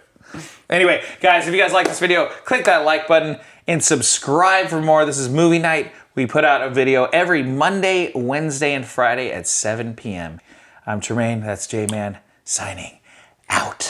Anyway, guys, if you guys like this video, click that like button and subscribe for more. This is Movie Night. We put out a video every Monday, Wednesday, and Friday at 7 p.m. I'm Tremain. That's J-Man signing out.